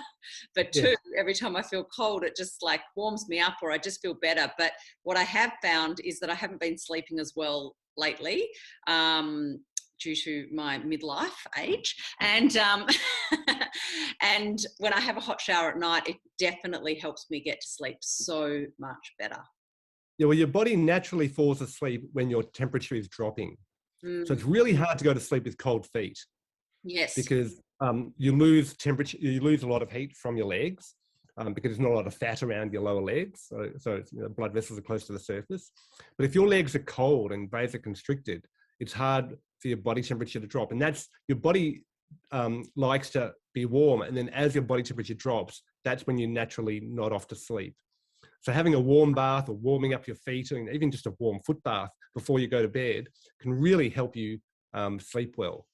But two, every time I feel cold, it just like warms me up, or I just feel better. But what I have found is that I haven't been sleeping as well lately due to my midlife age. And and when I have a hot shower at night, it definitely helps me get to sleep so much better. Yeah, well, your body naturally falls asleep when your temperature is dropping. So it's really hard to go to sleep with cold feet. Yes. Because you lose temperature, you lose a lot of heat from your legs because there's not a lot of fat around your lower legs. So it's, blood vessels are close to the surface. But if your legs are cold and vasoconstricted, it's hard for your body temperature to drop. And that's, your body likes to be warm. And then as your body temperature drops, that's when you're naturally not off to sleep. So having a warm bath or warming up your feet, and even just a warm foot bath before you go to bed, can really help you sleep well.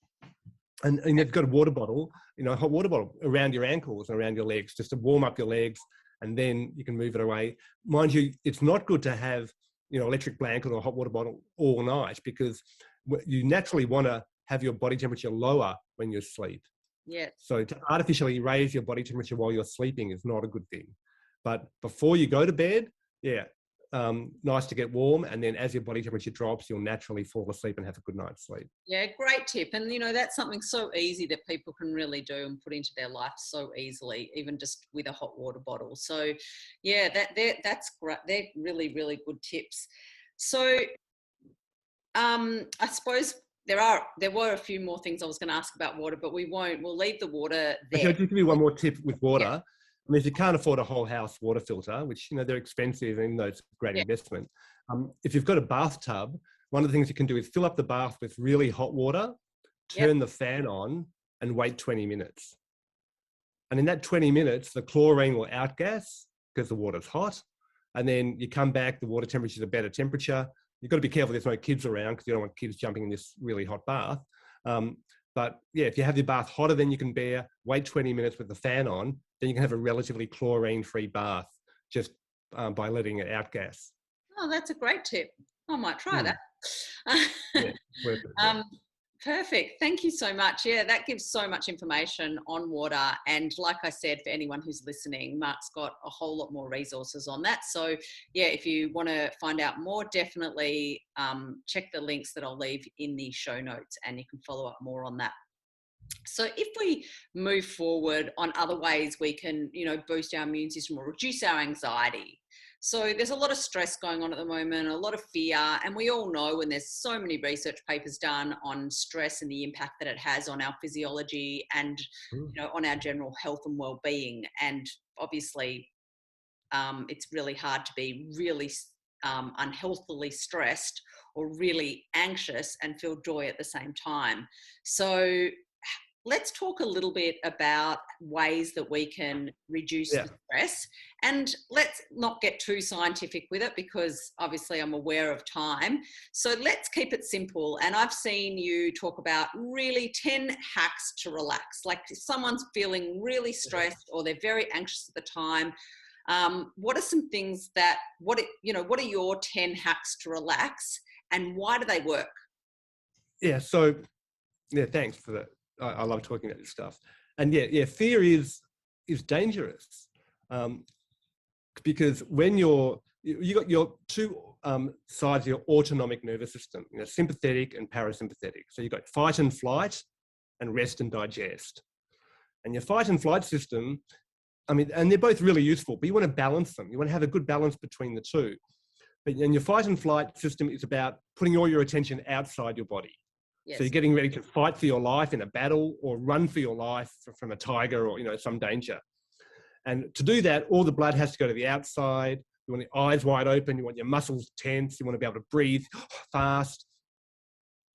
And you've got a water bottle, a hot water bottle around your ankles and around your legs, just to warm up your legs, and then you can move it away. Mind you, it's not good to have, electric blanket or a hot water bottle all night, because you naturally want to have your body temperature lower when you sleep. Yeah. So to artificially raise your body temperature while you're sleeping is not a good thing. But before you go to bed, nice to get warm. And then as your body temperature drops, you'll naturally fall asleep and have a good night's sleep. Yeah, great tip. And, that's something so easy that people can really do and put into their life so easily, even just with a hot water bottle. So, yeah, that's great. They're really, really good tips. So I suppose there were a few more things I was going to ask about water, but we'll leave the water there. Actually, I'll just give you one more tip with water. Yeah. I mean, if you can't afford a whole house water filter, which, they're expensive, even though it's a great investment. If you've got a bathtub, one of the things you can do is fill up the bath with really hot water, turn the fan on, and wait 20 minutes. And in that 20 minutes, the chlorine will outgas because the water's hot. And then you come back, the water temperature is a better temperature. You've got to be careful there's no kids around because you don't want kids jumping in this really hot bath. But yeah, if you have your bath hotter than you can bear, wait 20 minutes with the fan on, then you can have a relatively chlorine-free bath just by letting it outgas. Oh, that's a great tip. I might try that. Yeah, worth it. Perfect. Thank you so much. Yeah, that gives so much information on water. And like I said, for anyone who's listening, Mark's got a whole lot more resources on that. So yeah, if you want to find out more, definitely check the links that I'll leave in the show notes and you can follow up more on that. So if we move forward on other ways we can, boost our immune system or reduce our anxiety. So there's a lot of stress going on at the moment, a lot of fear, and we all know when there's so many research papers done on stress and the impact that it has on our physiology and, on our general health and well-being. And obviously, it's really hard to be really unhealthily stressed or really anxious and feel joy at the same time. So let's talk a little bit about ways that we can reduce the stress, and let's not get too scientific with it because obviously I'm aware of time. So let's keep it simple. And I've seen you talk about really 10 hacks to relax. Like if someone's feeling really stressed or they're very anxious at the time, what are some things that, what are your 10 hacks to relax and why do they work? Yeah, so thanks for that. I love talking about this stuff. And fear is dangerous because when you got your two sides of your autonomic nervous system, sympathetic and parasympathetic. So you've got fight and flight and rest and digest. And your fight and flight system, and they're both really useful, but you want to balance them. You want to have a good balance between the two. And your fight and flight system is about putting all your attention outside your body. Yes. So you're getting ready to fight for your life in a battle or run for your life from a tiger or, some danger. And to do that, all the blood has to go to the outside. You want the eyes wide open. You want your muscles tense. You want to be able to breathe fast.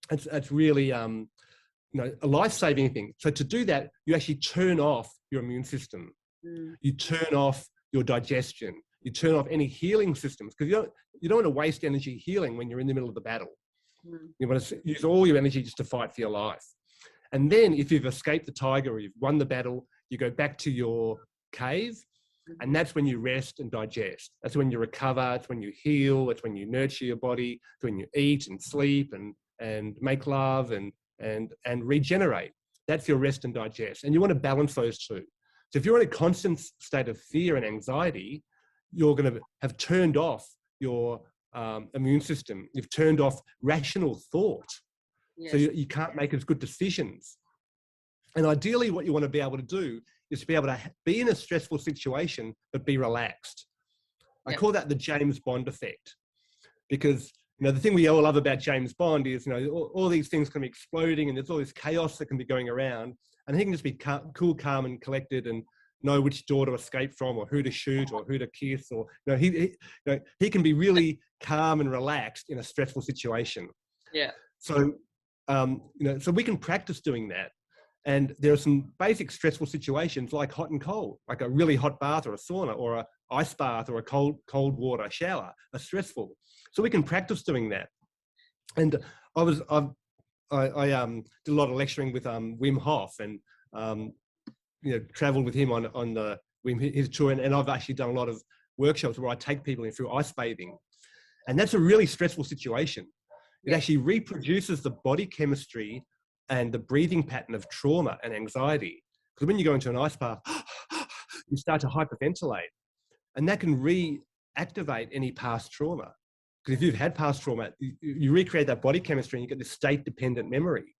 It's really, a life-saving thing. So to do that, you actually turn off your immune system. You turn off your digestion. You turn off any healing systems because you don't want to waste energy healing when you're in the middle of the battle. You want to use all your energy just to fight for your life. And then if you've escaped the tiger or you've won the battle, you go back to your cave and that's when you rest and digest. That's when you recover. It's when you heal. It's when you nurture your body. It's when you eat and sleep and make love and regenerate. That's your rest and digest. And you want to balance those two. So if you're in a constant state of fear and anxiety, you're going to have turned off your immune system. You've turned off rational thought. Yes. So you can't make as good decisions. And ideally what you want to be able to do is to be able to be in a stressful situation, but be relaxed. I call that the James Bond effect because, the thing we all love about James Bond is, all these things can be exploding and there's all this chaos that can be going around and he can just be cool, calm and collected and know which door to escape from or who to shoot or who to kiss or, he can be really calm and relaxed in a stressful situation. Yeah. So, so we can practice doing that. And there are some basic stressful situations like hot and cold, like a really hot bath or a sauna or an ice bath or a cold water shower are stressful. So we can practice doing that. And I did a lot of lecturing with Wim Hof and, traveled with him on his tour. And I've actually done a lot of workshops where I take people in through ice bathing. And that's a really stressful situation. It actually reproduces the body chemistry and the breathing pattern of trauma and anxiety. Because when you go into an ice bath, you start to hyperventilate. And that can reactivate any past trauma. Because if you've had past trauma, you recreate that body chemistry and you get this state-dependent memory.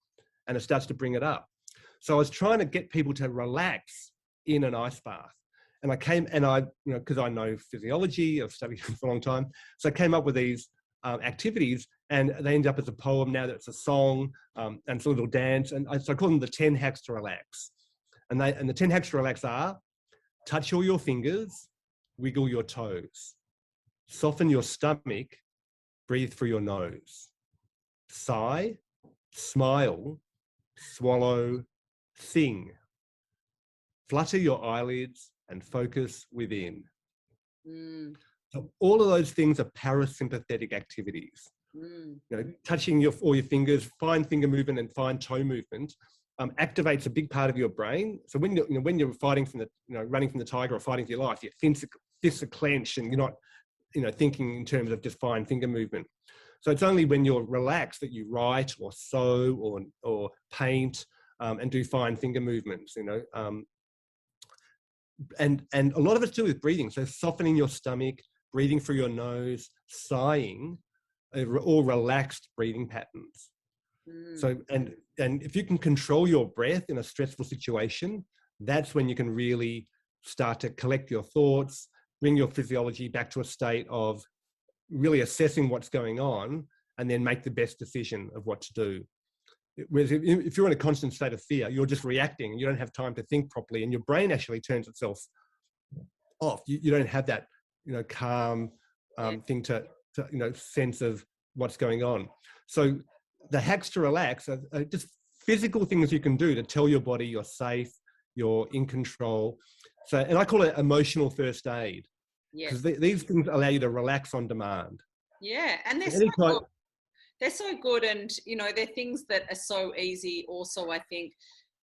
And it starts to bring it up. So I was trying to get people to relax in an ice bath. And because I know physiology, I've studied for a long time. So I came up with these activities and they end up as a poem now that's a song and it's a little dance. And so I call them the 10 hacks to relax. And the 10 hacks to relax are touch all your fingers, wiggle your toes, soften your stomach, breathe through your nose, sigh, smile, swallow, sing, flutter your eyelids, and focus within. Mm. So all of those things are parasympathetic activities. Mm. You know, touching all your fingers, fine finger movement and fine toe movement activates a big part of your brain. So when you're fighting from the, running from the tiger or fighting for your life, your fists are clenched and you're not, thinking in terms of just fine finger movement. So it's only when you're relaxed that you write or sew or paint and do fine finger movements, and a lot of it's to do with breathing. So softening your stomach, breathing through your nose, sighing, all relaxed breathing patterns. So, and if you can control your breath in a stressful situation, that's when you can really start to collect your thoughts, bring your physiology back to a state of really assessing what's going on, and then make the best decision of what to do. Whereas if you're in a constant state of fear, you're just reacting and you don't have time to think properly, and your brain actually turns itself off. You don't have that, calm thing to sense of what's going on. So the hacks to relax are just physical things you can do to tell your body you're safe, you're in control. So, and I call it emotional first aid, because these things allow you to relax on demand. Yeah, and they're so good, and they're things that are so easy. Also, I think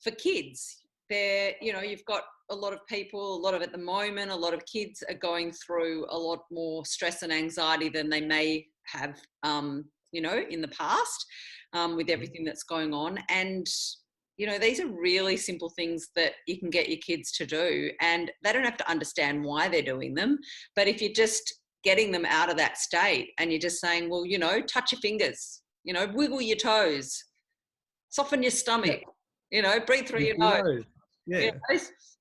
for kids, you've got a lot of people, at the moment, a lot of kids are going through a lot more stress and anxiety than they may have, in the past, with everything that's going on. And, these are really simple things that you can get your kids to do, and they don't have to understand why they're doing them. But if you're just getting them out of that state and you're just saying, well, touch your fingers, wiggle your toes, soften your stomach, breathe through your nose. Yeah.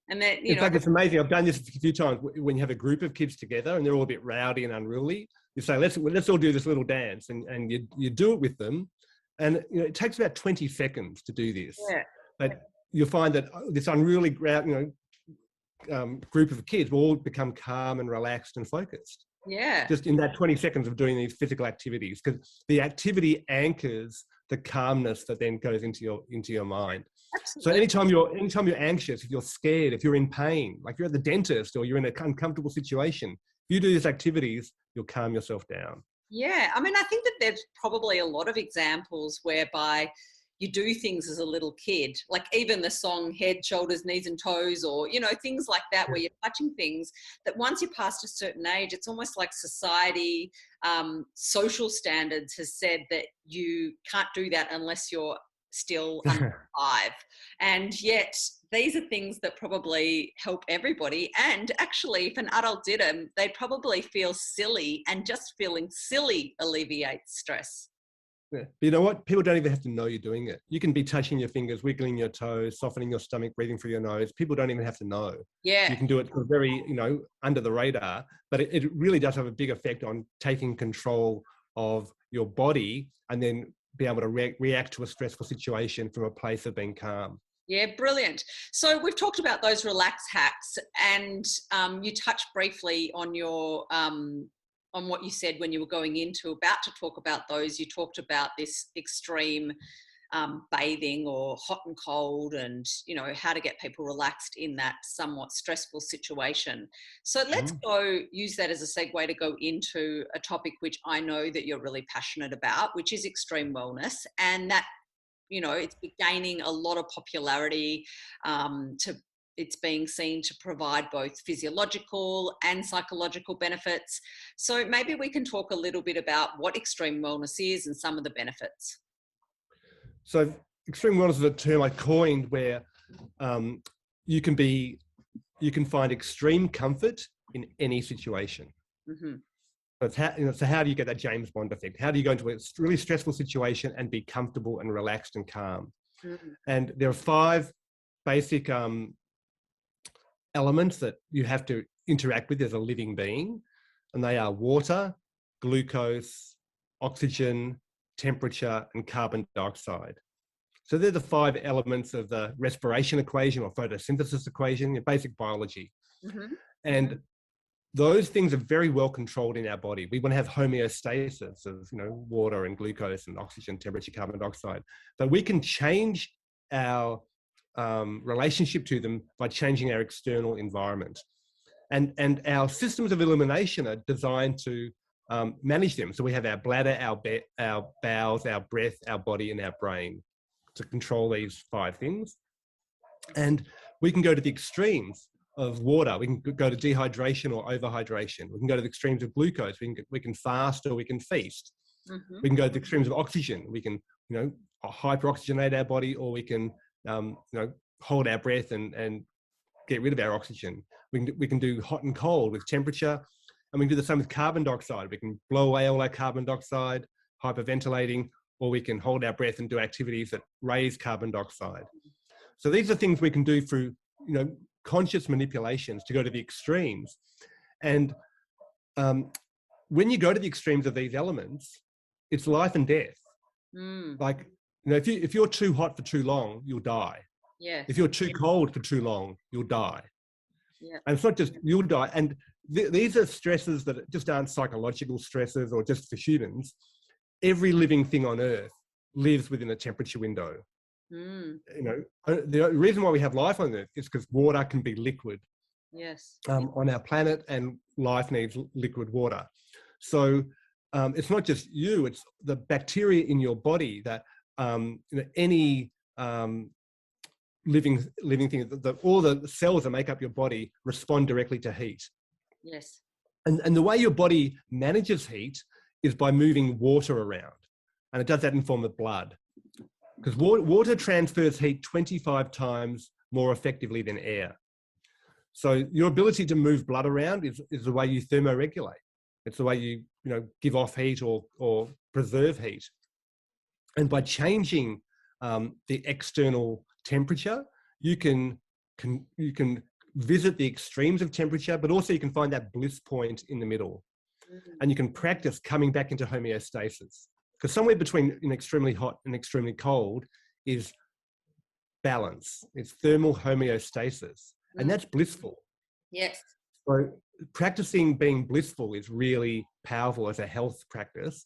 And then, in fact, it's amazing. I've done this a few times. When you have a group of kids together and they're all a bit rowdy and unruly, you say, let's all do this little dance, and you do it with them. And it takes about 20 seconds to do this. Yeah. But you'll find that this unruly group of kids will all become calm and relaxed and focused. Yeah. Just in that 20 seconds of doing these physical activities, because the activity anchors the calmness that then goes into your mind. Absolutely. So anytime you're anxious, if you're scared, if you're in pain, like you're at the dentist or you're in an uncomfortable situation, if you do these activities, you'll calm yourself down. Yeah. I mean, I think that there's probably a lot of examples whereby you do things as a little kid, like even the song Head, Shoulders, Knees and Toes, or, things like that, where you're touching things that once you're past a certain age, it's almost like society, social standards has said that you can't do that unless you're still under 5. And yet these are things that probably help everybody. And actually, if an adult did them, they'd probably feel silly, and just feeling silly alleviates stress. Yeah. But you know what? People don't even have to know you're doing it. You can be touching your fingers, wiggling your toes, softening your stomach, breathing through your nose. People don't even have to know. Yeah. You can do it very, under the radar, but it really does have a big effect on taking control of your body and then be able to react to a stressful situation from a place of being calm. Yeah, brilliant. So we've talked about those relax hacks, and you touched briefly on your on what you said when you were about to talk about those. You talked about this extreme bathing or hot and cold, and how to get people relaxed in that somewhat stressful situation. So let's go use that as a segue to go into a topic which I know that you're really passionate about, which is extreme wellness, and that it's gaining a lot of popularity. It's being seen to provide both physiological and psychological benefits. So maybe we can talk a little bit about what extreme wellness is and some of the benefits. So extreme wellness is a term I coined where you can find extreme comfort in any situation. Mm-hmm. So how do you get that James Bond effect? How do you go into a really stressful situation and be comfortable and relaxed and calm? Mm-hmm. And there are 5 basic elements that you have to interact with as a living being, and they are water, glucose, oxygen, temperature, and carbon dioxide. So they're the 5 elements of the respiration equation or photosynthesis equation in basic biology. Mm-hmm. And those things are very well controlled in our body. We want to have homeostasis of water and glucose and oxygen, temperature, carbon dioxide. But we can change our relationship to them by changing our external environment. And our systems of elimination are designed to manage them. So we have our bladder, our bowels, our breath, our body, and our brain to control these 5 things. And we can go to the extremes of water. We can go to dehydration or overhydration. We can go to the extremes of glucose. We can fast or we can feast. Mm-hmm. We can go to the extremes of oxygen. We can, hyperoxygenate our body, or we can, hold our breath and get rid of our oxygen. We can do hot and cold with temperature, and we can do the same with carbon dioxide. We can blow away all our carbon dioxide, hyperventilating, or we can hold our breath and do activities that raise carbon dioxide. So these are things we can do through, conscious manipulations to go to the extremes. And when you go to the extremes of these elements, it's life and death. Like, if you're too hot for too long, you'll die. Yeah. If you're too cold for too long, you'll die. Yeah. And it's not just you'll die. And these are stresses that just aren't psychological stresses or just for humans. Every living thing on Earth lives within a temperature window. The reason why we have life on Earth is because water can be liquid. Yes. On our planet, and life needs liquid water. So it's not just you; it's the bacteria in your body that any living thing, all the cells that make up your body respond directly to heat. Yes. And the way your body manages heat is by moving water around, and it does that in form of blood. Because water transfers heat 25 times more effectively than air. So your ability to move blood around is the way you thermoregulate. It's the way you give off heat or preserve heat. And by changing the external temperature, you can visit the extremes of temperature, but also you can find that bliss point in the middle. And you can practice coming back into homeostasis. Because somewhere between extremely hot and extremely cold is balance. It's thermal homeostasis. And that's blissful. Yes. So practicing being blissful is really powerful as a health practice.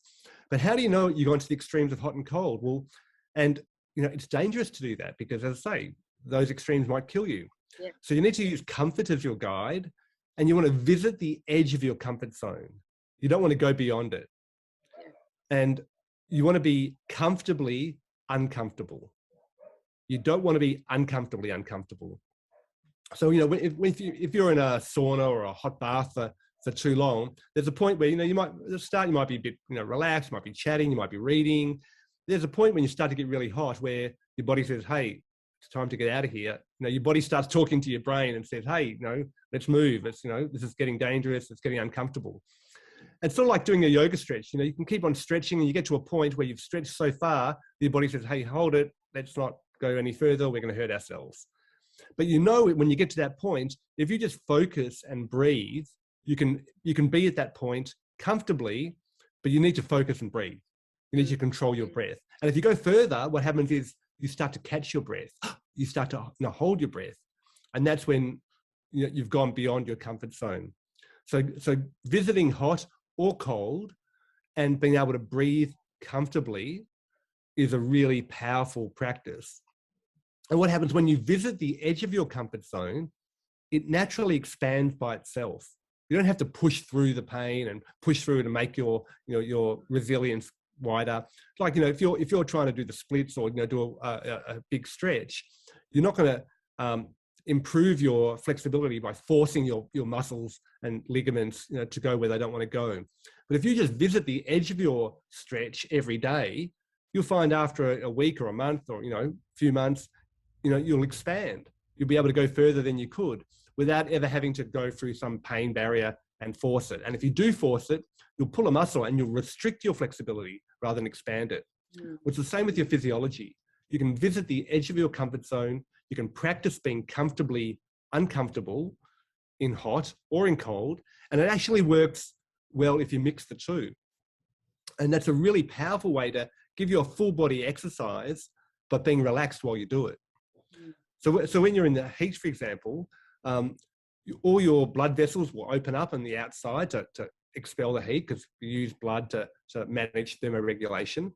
But how do you know you've gone to the extremes of hot and cold? Well, and it's dangerous to do that because, as I say, those extremes might kill you. Yeah. So you need to use comfort as your guide, and you want to visit the edge of your comfort zone. You don't want to go beyond it. Yeah. And you want to be comfortably uncomfortable. You don't want to be uncomfortably uncomfortable. So, if you're in a sauna or a hot bath for too long, there's a point where, you might be a bit, relaxed, you might be chatting, you might be reading. There's a point when you start to get really hot where your body says, hey, it's time to get out of here. Your body starts talking to your brain and says, hey, let's move. It's, this is getting dangerous. It's getting uncomfortable. It's sort of like doing a yoga stretch. You can keep on stretching and you get to a point where you've stretched so far, your body says, hey, hold it. Let's not go any further. We're going to hurt ourselves. But when you get to that point, if you just focus and breathe, you can be at that point comfortably, but you need to focus and breathe. You need to control your breath. And if you go further, what happens is you start to catch your breath. You start to hold your breath. And that's when you've gone beyond your comfort zone. So visiting hot or cold and being able to breathe comfortably is a really powerful practice. And what happens when you visit the edge of your comfort zone, it naturally expands by itself. You don't have to push through the pain and push through to make your resilience wider. Like, if you're trying to do the splits or, do a big stretch, you're not going to improve your flexibility by forcing your muscles and ligaments, to go where they don't want to go. But if you just visit the edge of your stretch every day, you'll find after a week or a month or, a few months, you'll expand. You'll be able to go further than you could without ever having to go through some pain barrier and force it. And if you do force it, you'll pull a muscle and you'll restrict your flexibility rather than expand it. It's the same with your physiology. You can visit the edge of your comfort zone. You can practice being comfortably uncomfortable in hot or in cold. And it actually works well if you mix the two. And that's a really powerful way to give you a full body exercise, but being relaxed while you do it. So when you're in the heat, for example, all your blood vessels will open up on the outside to expel the heat because you use blood to manage thermoregulation,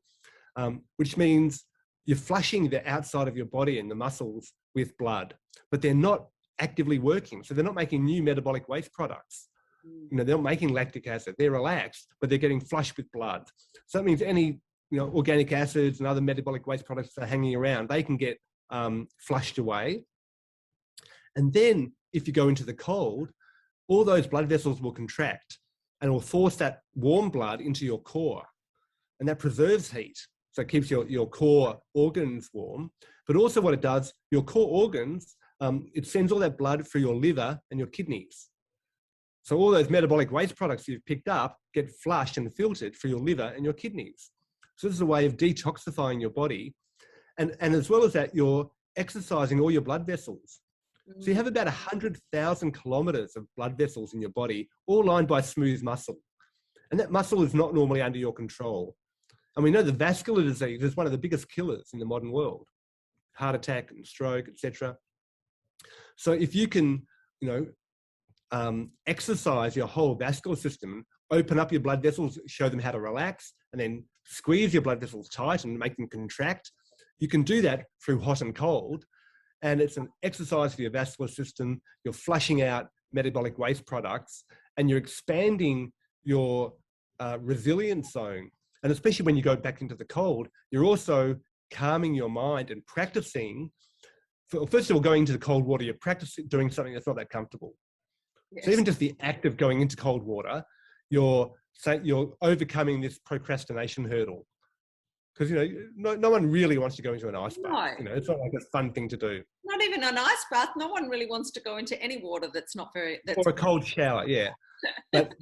which means you're flushing the outside of your body and the muscles with blood, but they're not actively working. So they're not making new metabolic waste products. You know, they're not making lactic acid. They're relaxed, but they're getting flushed with blood. So that means any, you know, organic acids and other metabolic waste products that are hanging around, they can get flushed away. And then if you go into the cold, all those blood vessels will contract and will force that warm blood into your core. And that preserves heat. So it keeps your core organs warm. But also what it does, your core organs, it sends all that blood through your liver and your kidneys. So all those metabolic waste products you've picked up get flushed and filtered through your liver and your kidneys. So this is a way of detoxifying your body. And as well as that, you're exercising all your blood vessels. So you have about 100,000 kilometers of blood vessels in your body, all lined by smooth muscle. And that muscle is not normally under your control. And we know the vascular disease is one of the biggest killers in the modern world. Heart attack and stroke, etc. So if you can, you know, exercise your whole vascular system, open up your blood vessels, show them how to relax, and then squeeze your blood vessels tight and make them contract. You can do that through hot and cold. And it's an exercise for your vascular system. You're flushing out metabolic waste products and you're expanding your resilience zone. And especially when you go back into the cold, you're also calming your mind and practicing. First of all, going into the cold water, you're practicing doing something that's not that comfortable. Yes. So even just the act of going into cold water, you're overcoming this procrastination hurdle. Because, you know, no one really wants to go into an ice bath. No. You know, it's not like a fun thing to do. Not even an ice bath. No one really wants to go into any water that's not very... Or a cold shower, yeah. but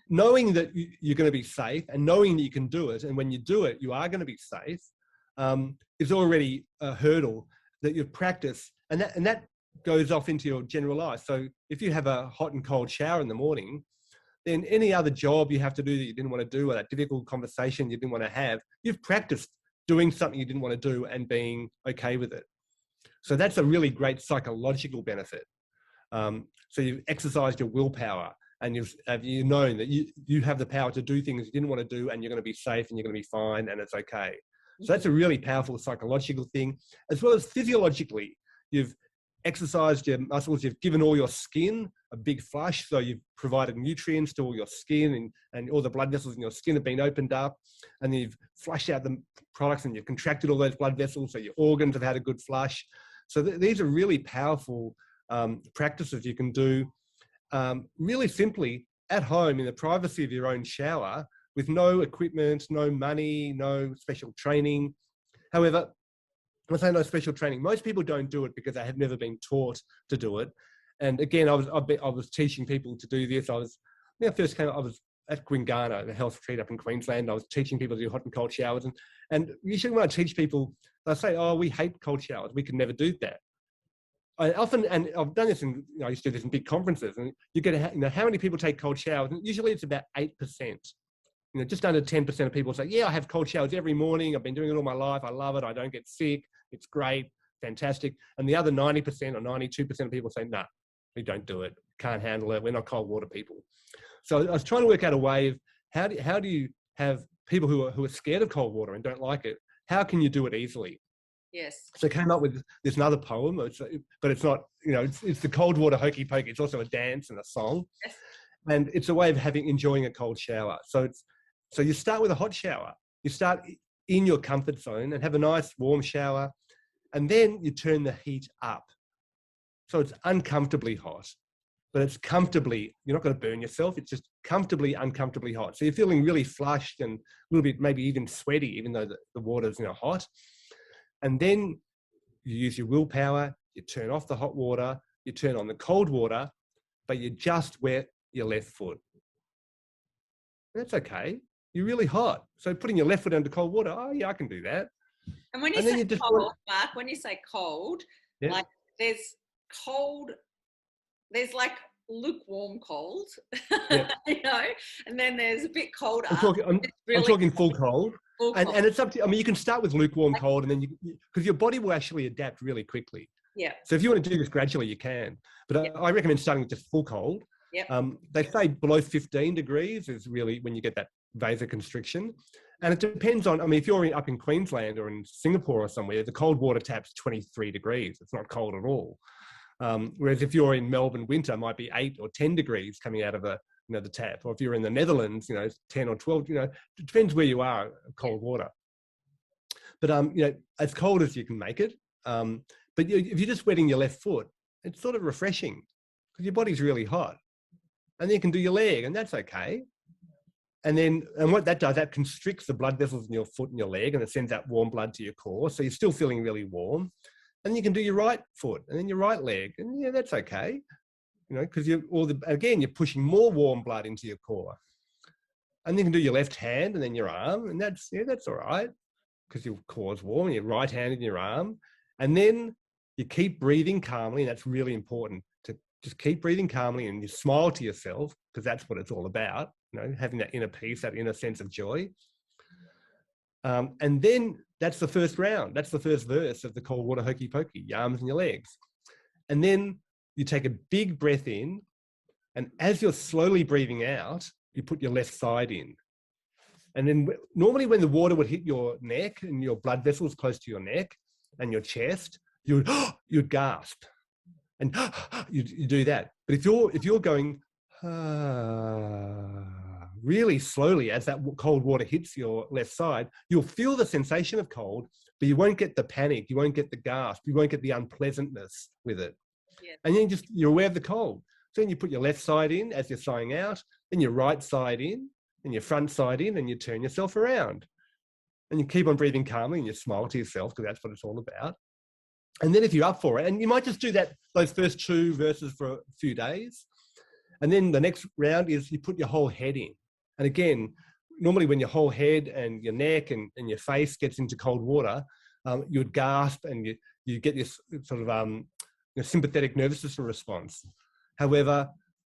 knowing that you're going to be safe and knowing that you can do it, and when you do it, you are going to be safe, is already a hurdle that you've practiced. And that goes off into your general life. So if you have a hot and cold shower in the morning, then any other job you have to do that you didn't want to do, or that difficult conversation you didn't want to have, you've practiced doing something you didn't want to do and being okay with it. So that's a really great psychological benefit. So you've exercised your willpower, and you've known that you have the power to do things you didn't want to do, and you're going to be safe and you're going to be fine and it's okay. So that's a really powerful psychological thing, as well as physiologically. You've exercised your muscles, you've given all your skin a big flush, so you've provided nutrients to all your skin, and all the blood vessels in your skin have been opened up, and you've flushed out the products and you've contracted all those blood vessels, so your organs have had a good flush. So these are really powerful practices you can do really simply at home in the privacy of your own shower, with no equipment, no money, no special training. However, when I say no special training, most people don't do it because they have never been taught to do it. And again, I was teaching people to do this. When I first came, I was at Gwingana, the health retreat up in Queensland. I was teaching people to do hot and cold showers. And usually when I teach people, they say, oh, we hate cold showers. We can never do that. I often, and I've done this in, I used to do this in big conferences, and you get, how many people take cold showers? And usually it's about 8%. Just under 10% of people say, yeah, I have cold showers every morning. I've been doing it all my life. I love it. I don't get sick. It's great, fantastic. And the other 90% or 92% of people say, no, we don't do it. Can't handle it. We're not cold water people. So I was trying to work out a way of how do you have people who are scared of cold water and don't like it? How can you do it easily? Yes. So I came up with this another poem, but it's not, it's the cold water hokey pokey. It's also a dance and a song. Yes. And it's a way of enjoying a cold shower. So you start with a hot shower. You start in your comfort zone and have a nice warm shower, and then you turn the heat up. So it's uncomfortably hot, but it's comfortably, you're not going to burn yourself. It's just comfortably, uncomfortably hot. So you're feeling really flushed and a little bit, maybe even sweaty, even though the water's hot. And then you use your willpower, you turn off the hot water, you turn on the cold water, but you just wet your left foot. That's okay. You're really hot. So putting your left foot under cold water, oh yeah, I can do that. And when you say cold, Mark, when you say cold, yeah, like there's like lukewarm cold, yeah. And then there's a bit colder. I'm talking full cold. And it's up to, you can start with lukewarm cold, and then because your body will actually adapt really quickly. Yeah. So if you want to do this gradually, you can. But I recommend starting with just full cold. Yeah. They say below 15 degrees is really when you get that vasoconstriction. And it depends on, I mean, if you're up in Queensland or in Singapore or somewhere, the cold water tap's 23 degrees. It's not cold at all. Whereas if you're in Melbourne winter, it might be 8 or 10 degrees coming out of the tap. Or if you're in the Netherlands, 10 or 12, it depends where you are, cold water. But, as cold as you can make it. But if you're just wetting your left foot, it's sort of refreshing because your body's really hot. And then you can do your leg, and that's okay. And what that does, that constricts the blood vessels in your foot and your leg, and it sends that warm blood to your core. So you're still feeling really warm. And you can do your right foot and then your right leg. And yeah, that's okay. Because you're pushing more warm blood into your core. And you can do your left hand and then your arm. And that's all right. Because your core's warm, and your right hand and your arm. And then you keep breathing calmly. And that's really important, to just keep breathing calmly, and you smile to yourself, because that's what it's all about. Having that inner peace, that inner sense of joy. And then that's the first round. That's the first verse of the cold water hokey pokey, your arms and your legs. And then you take a big breath in, and as you're slowly breathing out, you put your left side in. And then normally when the water would hit your neck and your blood vessels close to your neck and your chest, you'd gasp. And you do that. But if you're going really slowly as that cold water hits your left side, you'll feel the sensation of cold, but you won't get the panic, you won't get the gasp, you won't get the unpleasantness with it. Yeah. And then you're aware of the cold. So then you put your left side in as you're sighing out, then your right side in, and your front side in, and you turn yourself around. And you keep on breathing calmly, and you smile to yourself, because that's what it's all about. And then if you're up for it, and you might just do those first 2 verses for a few days. And then the next round is you put your whole head in. And again, normally when your whole head and your neck and your face gets into cold water, you would gasp, and you get this sort of sympathetic nervous system response. However,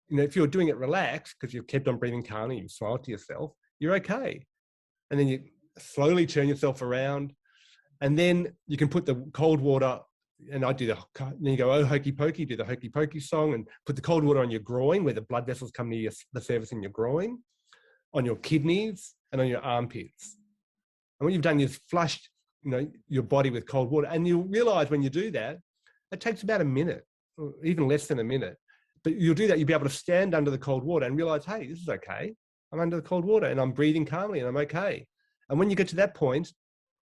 if you're doing it relaxed, because you've kept on breathing calmly, you smile to yourself, you're okay. And then you slowly turn yourself around, and then you can put the cold water, and then you go, oh, hokey pokey, do the hokey pokey song, and put the cold water on your groin, where the blood vessels come near the surface in your groin, on your kidneys, and on your armpits. And what you've done is flushed, your body with cold water. And you'll realize when you do that, it takes about a minute, or even less than a minute. But you'll do that, you'll be able to stand under the cold water and realize, hey, this is okay. I'm under the cold water and I'm breathing calmly and I'm okay. And when you get to that point,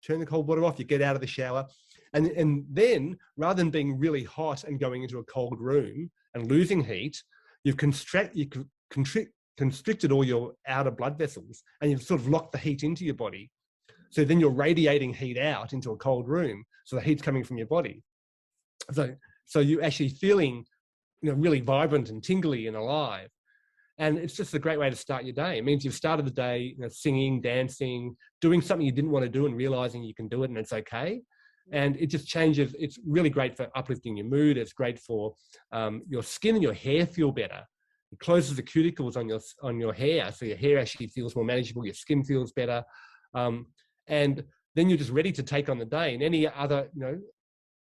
turn the cold water off, you get out of the shower. And then, rather than being really hot and going into a cold room and losing heat, you've constricted all your outer blood vessels, and you've sort of locked the heat into your body. So then you're radiating heat out into a cold room. So the heat's coming from your body. So you're actually feeling, really vibrant and tingly and alive. And it's just a great way to start your day. It means you've started the day, singing, dancing, doing something you didn't want to do, and realizing you can do it and it's okay. And it just changes. It's really great for uplifting your mood. It's great for your skin and your hair feel better. It closes the cuticles on your hair, so your hair actually feels more manageable. Your skin feels better, and then you're just ready to take on the day. And any other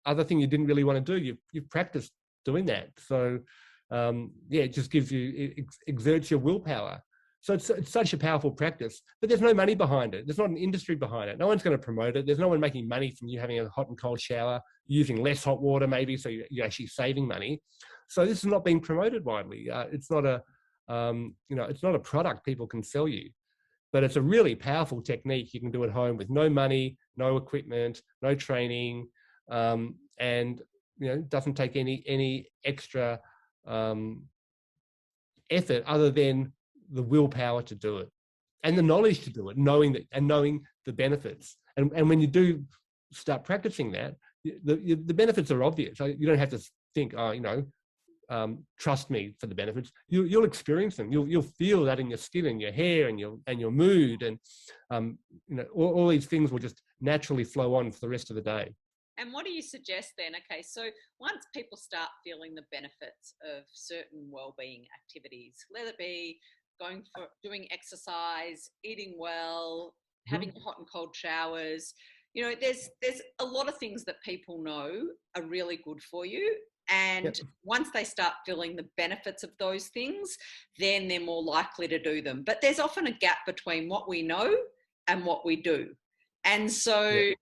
other thing you didn't really want to do, you've practiced doing that. So it just gives you, it exerts your willpower. So it's such a powerful practice, but there's no money behind it. There's not an industry behind it. No one's going to promote it. There's no one making money from you having a hot and cold shower, using less hot water maybe, so you're actually saving money. So this is not being promoted widely. It's not it's not a product people can sell you, but it's a really powerful technique you can do at home with no money, no equipment, no training, and doesn't take any extra effort other than the willpower to do it and the knowledge to do it, knowing the benefits. And when you do start practicing that, the benefits are obvious. You don't have to think, trust me for the benefits. You'll experience them. You'll feel that in your skin and your hair and your mood, and all these things will just naturally flow on for the rest of the day. And what do you suggest then? Okay, so once people start feeling the benefits of certain wellbeing activities, let it be doing exercise, eating well, having hot and cold showers, there's a lot of things that people know are really good for you. And once they start feeling the benefits of those things, then they're more likely to do them. But there's often a gap between what we know and what we do. And so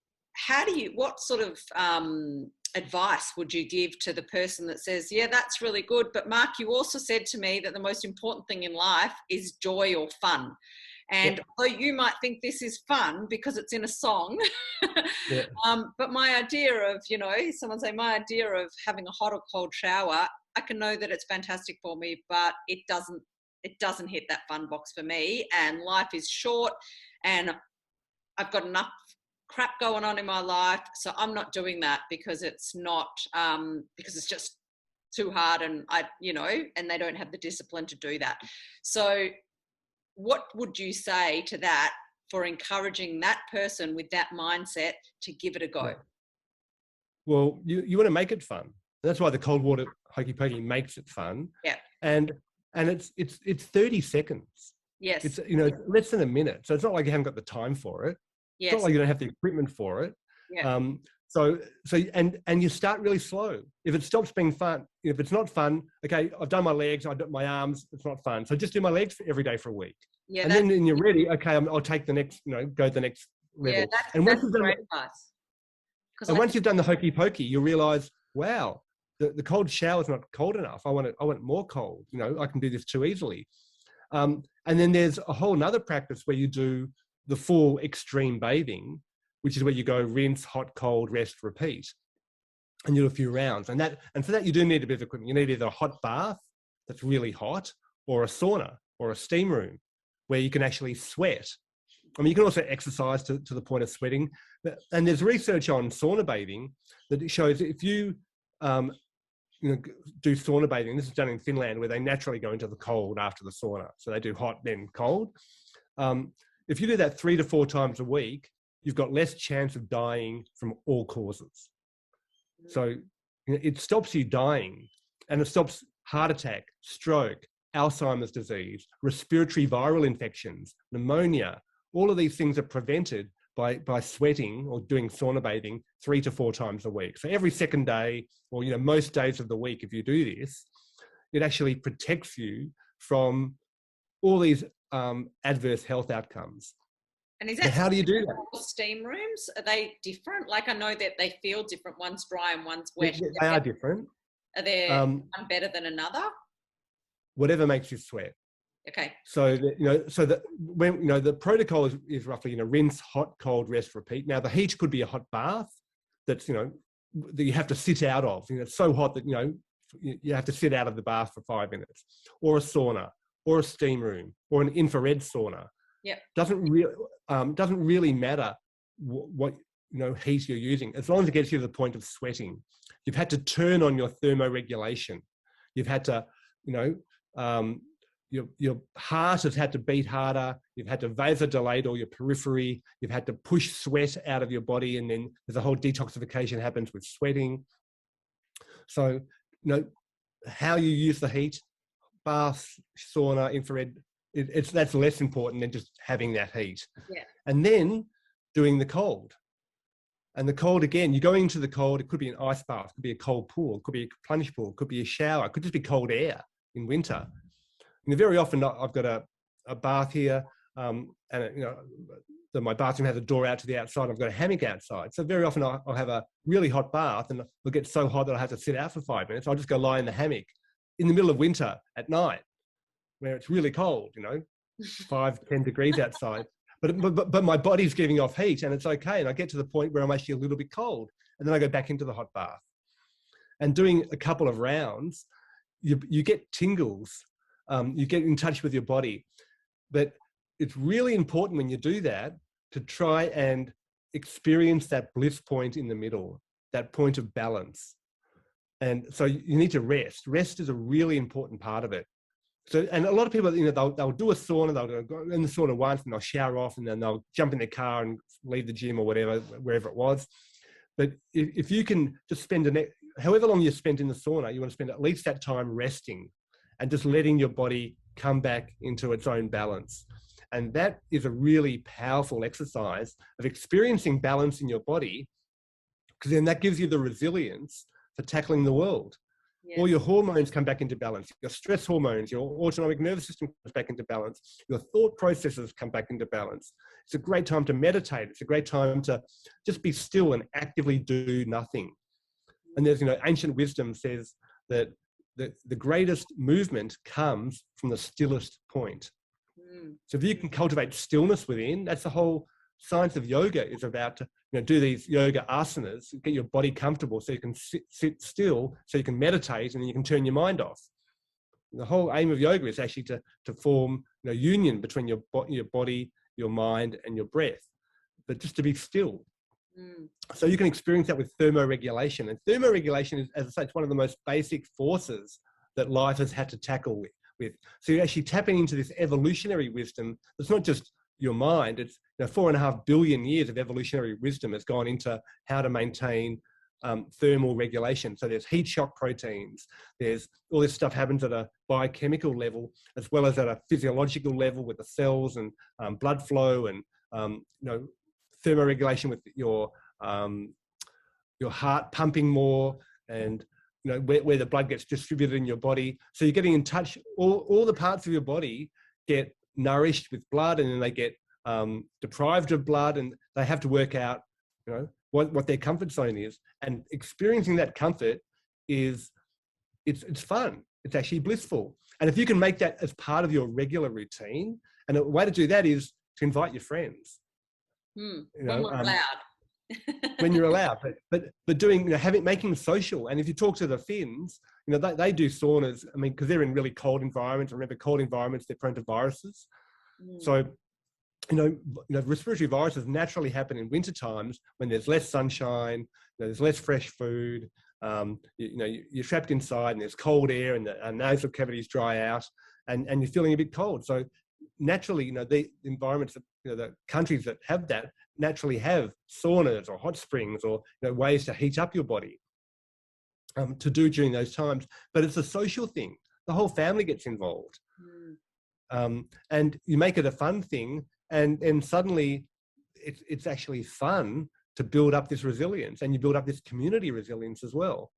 what sort of advice would you give to the person that says, yeah, that's really good, but Mark, you also said to me that the most important thing in life is joy or fun. And although you might think this is fun because it's in a song, but my idea of, someone say, my idea of having a hot or cold shower, I can know that it's fantastic for me, but it doesn't hit that fun box for me. And life is short and I've got enough crap going on in my life. So I'm not doing that because it's not, because it's just too hard and and they don't have the discipline to do that. So what would you say to that for encouraging that person with that mindset to give it a go? Well, you want to make it fun. That's why the cold water hokey pokey makes it fun. Yeah. And it's 30 seconds. Yes. It's less than a minute. So it's not like you haven't got the time for it. Yes. It's not like you don't have the equipment for it. Yeah. So you start really slow. If it stops being fun, if it's not fun, okay, I've done my legs, I've done my arms, it's not fun. So just do my legs every day for a week. Yeah. And then when you're ready, okay, I'll take the next, go to the next level. Yeah, that's great advice. And once you've done the hokey pokey, you realize, wow, the cold shower is not cold enough. I want it more cold. I can do this too easily. And then there's a whole nother practice where you do the full extreme bathing, which is where you go rinse, hot, cold, rest, repeat. And you do a few rounds. And for that, you do need a bit of equipment. You need either a hot bath that's really hot or a sauna or a steam room where you can actually sweat. I mean, you can also exercise to the point of sweating. And there's research on sauna bathing that shows if you do sauna bathing, this is done in Finland, where they naturally go into the cold after the sauna. So they do hot, then cold. If you do that 3 to 4 times a week, you've got less chance of dying from all causes. So it stops you dying, and it stops heart attack, stroke, Alzheimer's disease, respiratory viral infections, pneumonia. All of these things are prevented by sweating or doing sauna bathing 3 to 4 times a week. So every second day, or most days of the week, if you do this, it actually protects you from all these adverse health outcomes. And is that how do you do that? Steam rooms, are they different? Like, I know that they feel different. One's dry and one's wet. They are different. Are there one better than another? Whatever makes you sweat. Okay. So when the protocol is roughly rinse, hot, cold, rest, repeat. Now the heat could be a hot bath that's that you have to sit out of. It's so hot that you have to sit out of the bath for 5 minutes, or a sauna, or a steam room, or an infrared sauna. Yeah. Doesn't really matter what heat you're using, as long as it gets you to the point of sweating. You've had to turn on your thermoregulation. You've had to your heart has had to beat harder. You've had to vasodilate all your periphery. You've had to push sweat out of your body, and then there's a whole detoxification happens with sweating. So, how you use the heat, bath, sauna, infrared, that's less important than just having that heat. Yeah. And then doing the cold. And the cold, again, you're going into the cold. It could be an ice bath, it could be a cold pool, it could be a plunge pool, it could be a shower, it could just be cold air in winter. Very often I've got a bath here, and my bathroom has a door out to the outside. I've got a hammock outside. So very often I'll have a really hot bath, and it'll get so hot that I have to sit out for 5 minutes. I'll just go lie in the hammock in the middle of winter at night, where it's really cold, 5-10 degrees outside. But my body's giving off heat, and it's okay. And I get to the point where I'm actually a little bit cold, and then I go back into the hot bath. And doing a couple of rounds, you get tingles. You get in touch with your body. But it's really important when you do that to try and experience that bliss point in the middle, that point of balance. And so you need to rest. Rest is a really important part of it. So, and a lot of people, they'll do a sauna, they'll go in the sauna once and they'll shower off, and then they'll jump in their car and leave the gym or whatever, wherever it was. But if you can just spend however long you spent in the sauna, you want to spend at least that time resting and just letting your body come back into its own balance. And that is a really powerful exercise of experiencing balance in your body, because then that gives you the resilience for tackling the world. All your hormones come back into balance. Your stress hormones, your autonomic nervous system comes back into balance. Your thought processes come back into balance. It's a great time to meditate. It's a great time to just be still and actively do nothing. And there's, ancient wisdom says that the greatest movement comes from the stillest point. So if you can cultivate stillness within, that's the whole science of yoga is about to do these yoga asanas, get your body comfortable so you can sit still, so you can meditate, and then you can turn your mind off. And the whole aim of yoga is actually to form union between your body, your mind, and your breath, but just to be still. So you can experience that with thermoregulation. And thermoregulation is, as I say, it's one of the most basic forces that life has had to tackle with. So you're actually tapping into this evolutionary wisdom. It's not just your mind. It's 4.5 billion years of evolutionary wisdom has gone into how to maintain thermal regulation. So there's heat shock proteins. There's all this stuff happens at a biochemical level as well as at a physiological level with the cells and blood flow and thermoregulation with your heart pumping more and where the blood gets distributed in your body. So you're getting in touch. All the parts of your body get nourished with blood, and then they get deprived of blood, and they have to work out what their comfort zone is. And experiencing that comfort it's fun. It's actually blissful. And if you can make that as part of your regular routine, and a way to do that is to invite your friends. When we're allowed. When you're allowed, but doing, making social. And if you talk to the Finns, they do saunas. I mean, because they're in really cold environments. Remember, cold environments, they're prone to viruses. So, respiratory viruses naturally happen in winter times when there's less sunshine, there's less fresh food. You're trapped inside, and there's cold air, and the nasal cavities dry out, and you're feeling a bit cold. So naturally, the environments that, the countries that have that naturally have saunas or hot springs or ways to heat up your body to do during those times. But it's a social thing. The whole family gets involved, and you make it a fun thing, and suddenly it's actually fun to build up this resilience, and you build up this community resilience as well.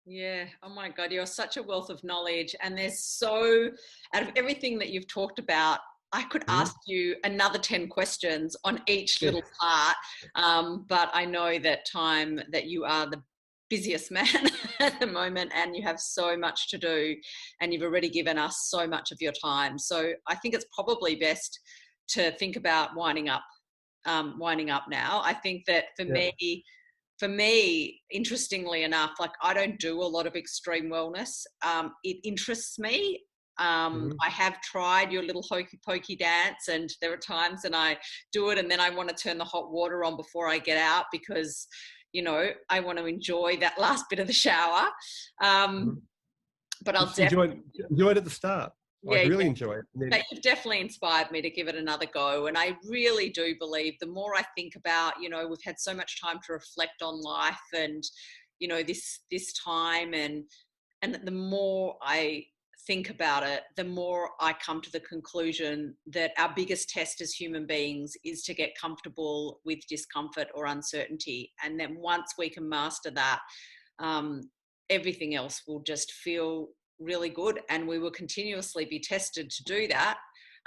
Yeah. Oh my God, you're such a wealth of knowledge. And there's so, out of everything that you've talked about, I could ask you another 10 questions on each little part. But I know that you are the busiest man at the moment, and you have so much to do, and you've already given us so much of your time. So I think it's probably best to think about winding up now. I think that for me, interestingly enough, like, I don't do a lot of extreme wellness. It interests me. I have tried your little hokey pokey dance, and there are times when I do it and then I want to turn the hot water on before I get out because, I want to enjoy that last bit of the shower. But I'll definitely enjoy it at the start. Yeah, I really enjoy it. But you've definitely inspired me to give it another go. And I really do believe the more I think about, we've had so much time to reflect on life and, this time, and the more I think about it, the more I come to the conclusion that our biggest test as human beings is to get comfortable with discomfort or uncertainty. And then once we can master that, everything else will just feel really good, and we will continuously be tested to do that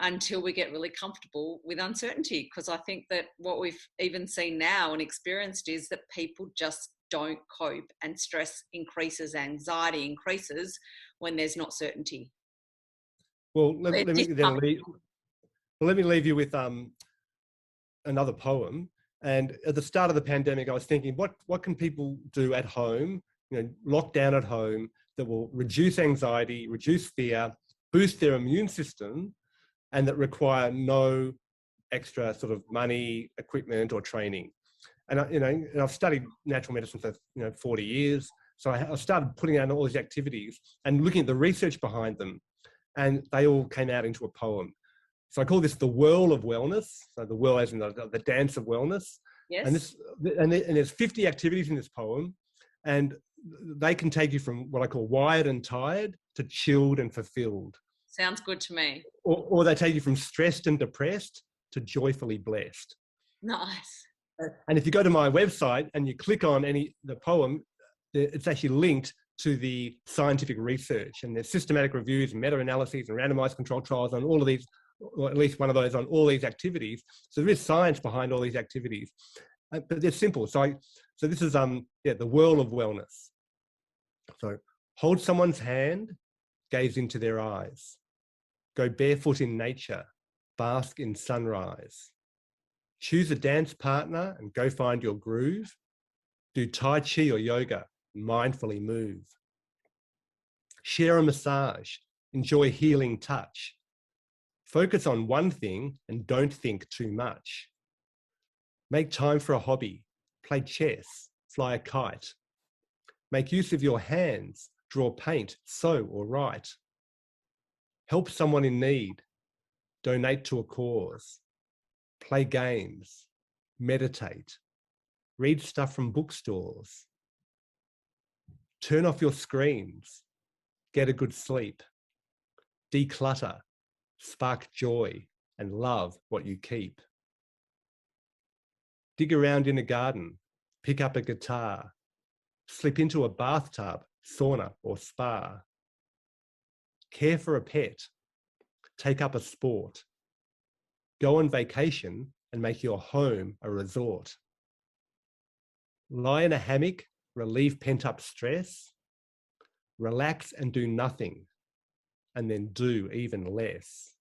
until we get really comfortable with uncertainty. Because I think that what we've even seen now and experienced is that people just don't cope, and stress increases, anxiety increases when there's not certainty. Well, let me leave you with another poem. And at the start of the pandemic, I was thinking, what can people do at home, locked down at home, that will reduce anxiety, reduce fear, boost their immune system, and that require no extra sort of money, equipment, or training. And I've studied natural medicine for 40 years, so I started putting out all these activities and looking at the research behind them, and they all came out into a poem. So I call this the whirl of wellness. So the whirl as in the dance of wellness. Yes. And there's 50 activities in this poem, and they can take you from what I call wired and tired to chilled and fulfilled. Sounds good to me. Or they take you from stressed and depressed to joyfully blessed. Nice. And if you go to my website and you click on the poem, it's actually linked to the scientific research, and there's systematic reviews and meta-analyses and randomized controlled trials on all of these, or at least one of those on all these activities. So there is science behind all these activities, but they're simple. So this is the world of wellness. So hold someone's hand, gaze into their eyes, go barefoot in nature, bask in sunrise, choose a dance partner and go find your groove, do Tai Chi or yoga, mindfully move, share a massage, enjoy healing touch, focus on one thing and don't think too much, make time for a hobby, play chess, fly a kite, make use of your hands, draw, paint, sew or write, help someone in need, donate to a cause, play games, meditate, read stuff from bookstores, turn off your screens, get a good sleep, declutter, spark joy, and love what you keep. Dig around in a garden, pick up a guitar, slip into a bathtub, sauna or spa, care for a pet, take up a sport, go on vacation and make your home a resort, lie in a hammock, relieve pent-up stress, relax and do nothing, and then do even less.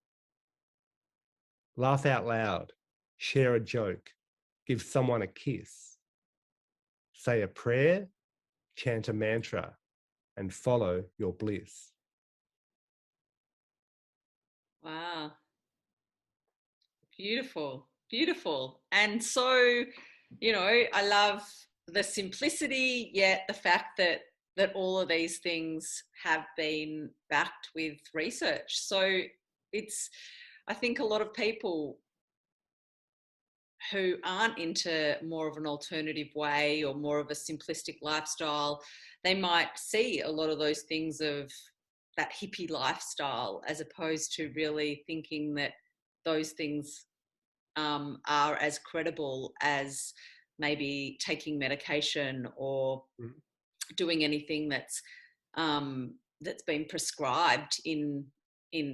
Laugh out loud, share a joke, give someone a kiss, say a prayer, chant a mantra, and follow your bliss. Wow. Beautiful, beautiful. And so, you know, I love the simplicity, yet the fact that all of these things have been backed with research. So it's, I think a lot of people who aren't into more of an alternative way or more of a simplistic lifestyle, they might see a lot of those things of that hippie lifestyle as opposed to really thinking that those things are as credible as maybe taking medication or doing anything that's been prescribed in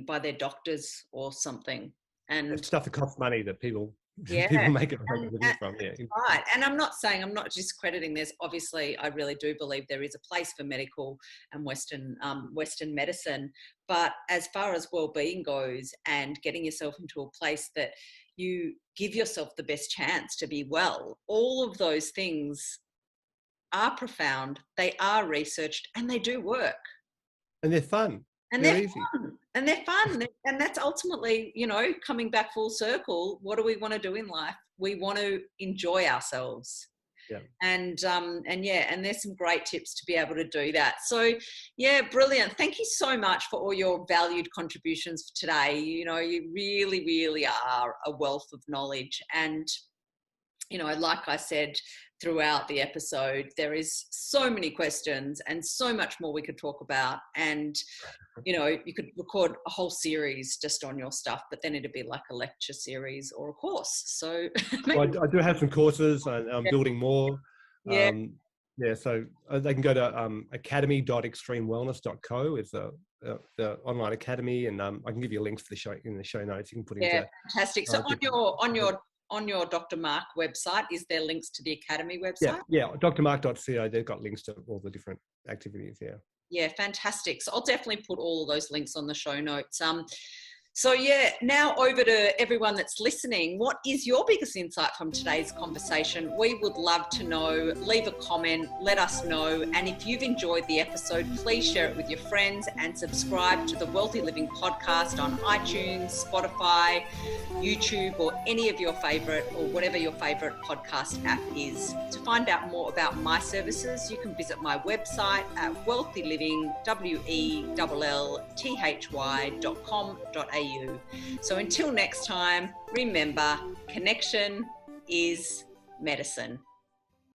by their doctors or something. And it's stuff that costs money that people make it from. Yeah, right. And I'm not discrediting this. Obviously, I really do believe there is a place for medical and Western medicine. But as far as well-being goes and getting yourself into a place that you give yourself the best chance to be well, all of those things are profound. They are researched and they do work. And they're fun. And they're fun. And they're fun. And that's ultimately, you know, coming back full circle. What do we want to do in life? We want to enjoy ourselves. Yeah. And there's some great tips to be able to do that. So yeah, brilliant. Thank you so much for all your valued contributions for today. You know, you really, really are a wealth of knowledge. And, you know, like I said throughout the episode, there is so many questions and so much more we could talk about. And, you know, you could record a whole series just on your stuff, but then it'd be like a lecture series or a course. So well, I do have some courses and I'm building more. Yeah. So they can go to academy.extremewellness.co is the online academy, and I can give you links for the show in the show notes. You can put into fantastic. So on your Dr. Marc website, is there links to the Academy website? Yeah, drmarc.co, they've got links to all the different activities, Yeah, fantastic. So I'll definitely put all of those links on the show notes. So yeah, now over to everyone that's listening. What is your biggest insight from today's conversation? We would love to know. Leave a comment, let us know. And if you've enjoyed the episode, please share it with your friends and subscribe to the Wellthy Living podcast on iTunes, Spotify, YouTube, or any of your favorite, or whatever your favorite podcast app is. To find out more about my services, you can visit my website at wellthyliving.com.au. So until next time, remember, connection is medicine.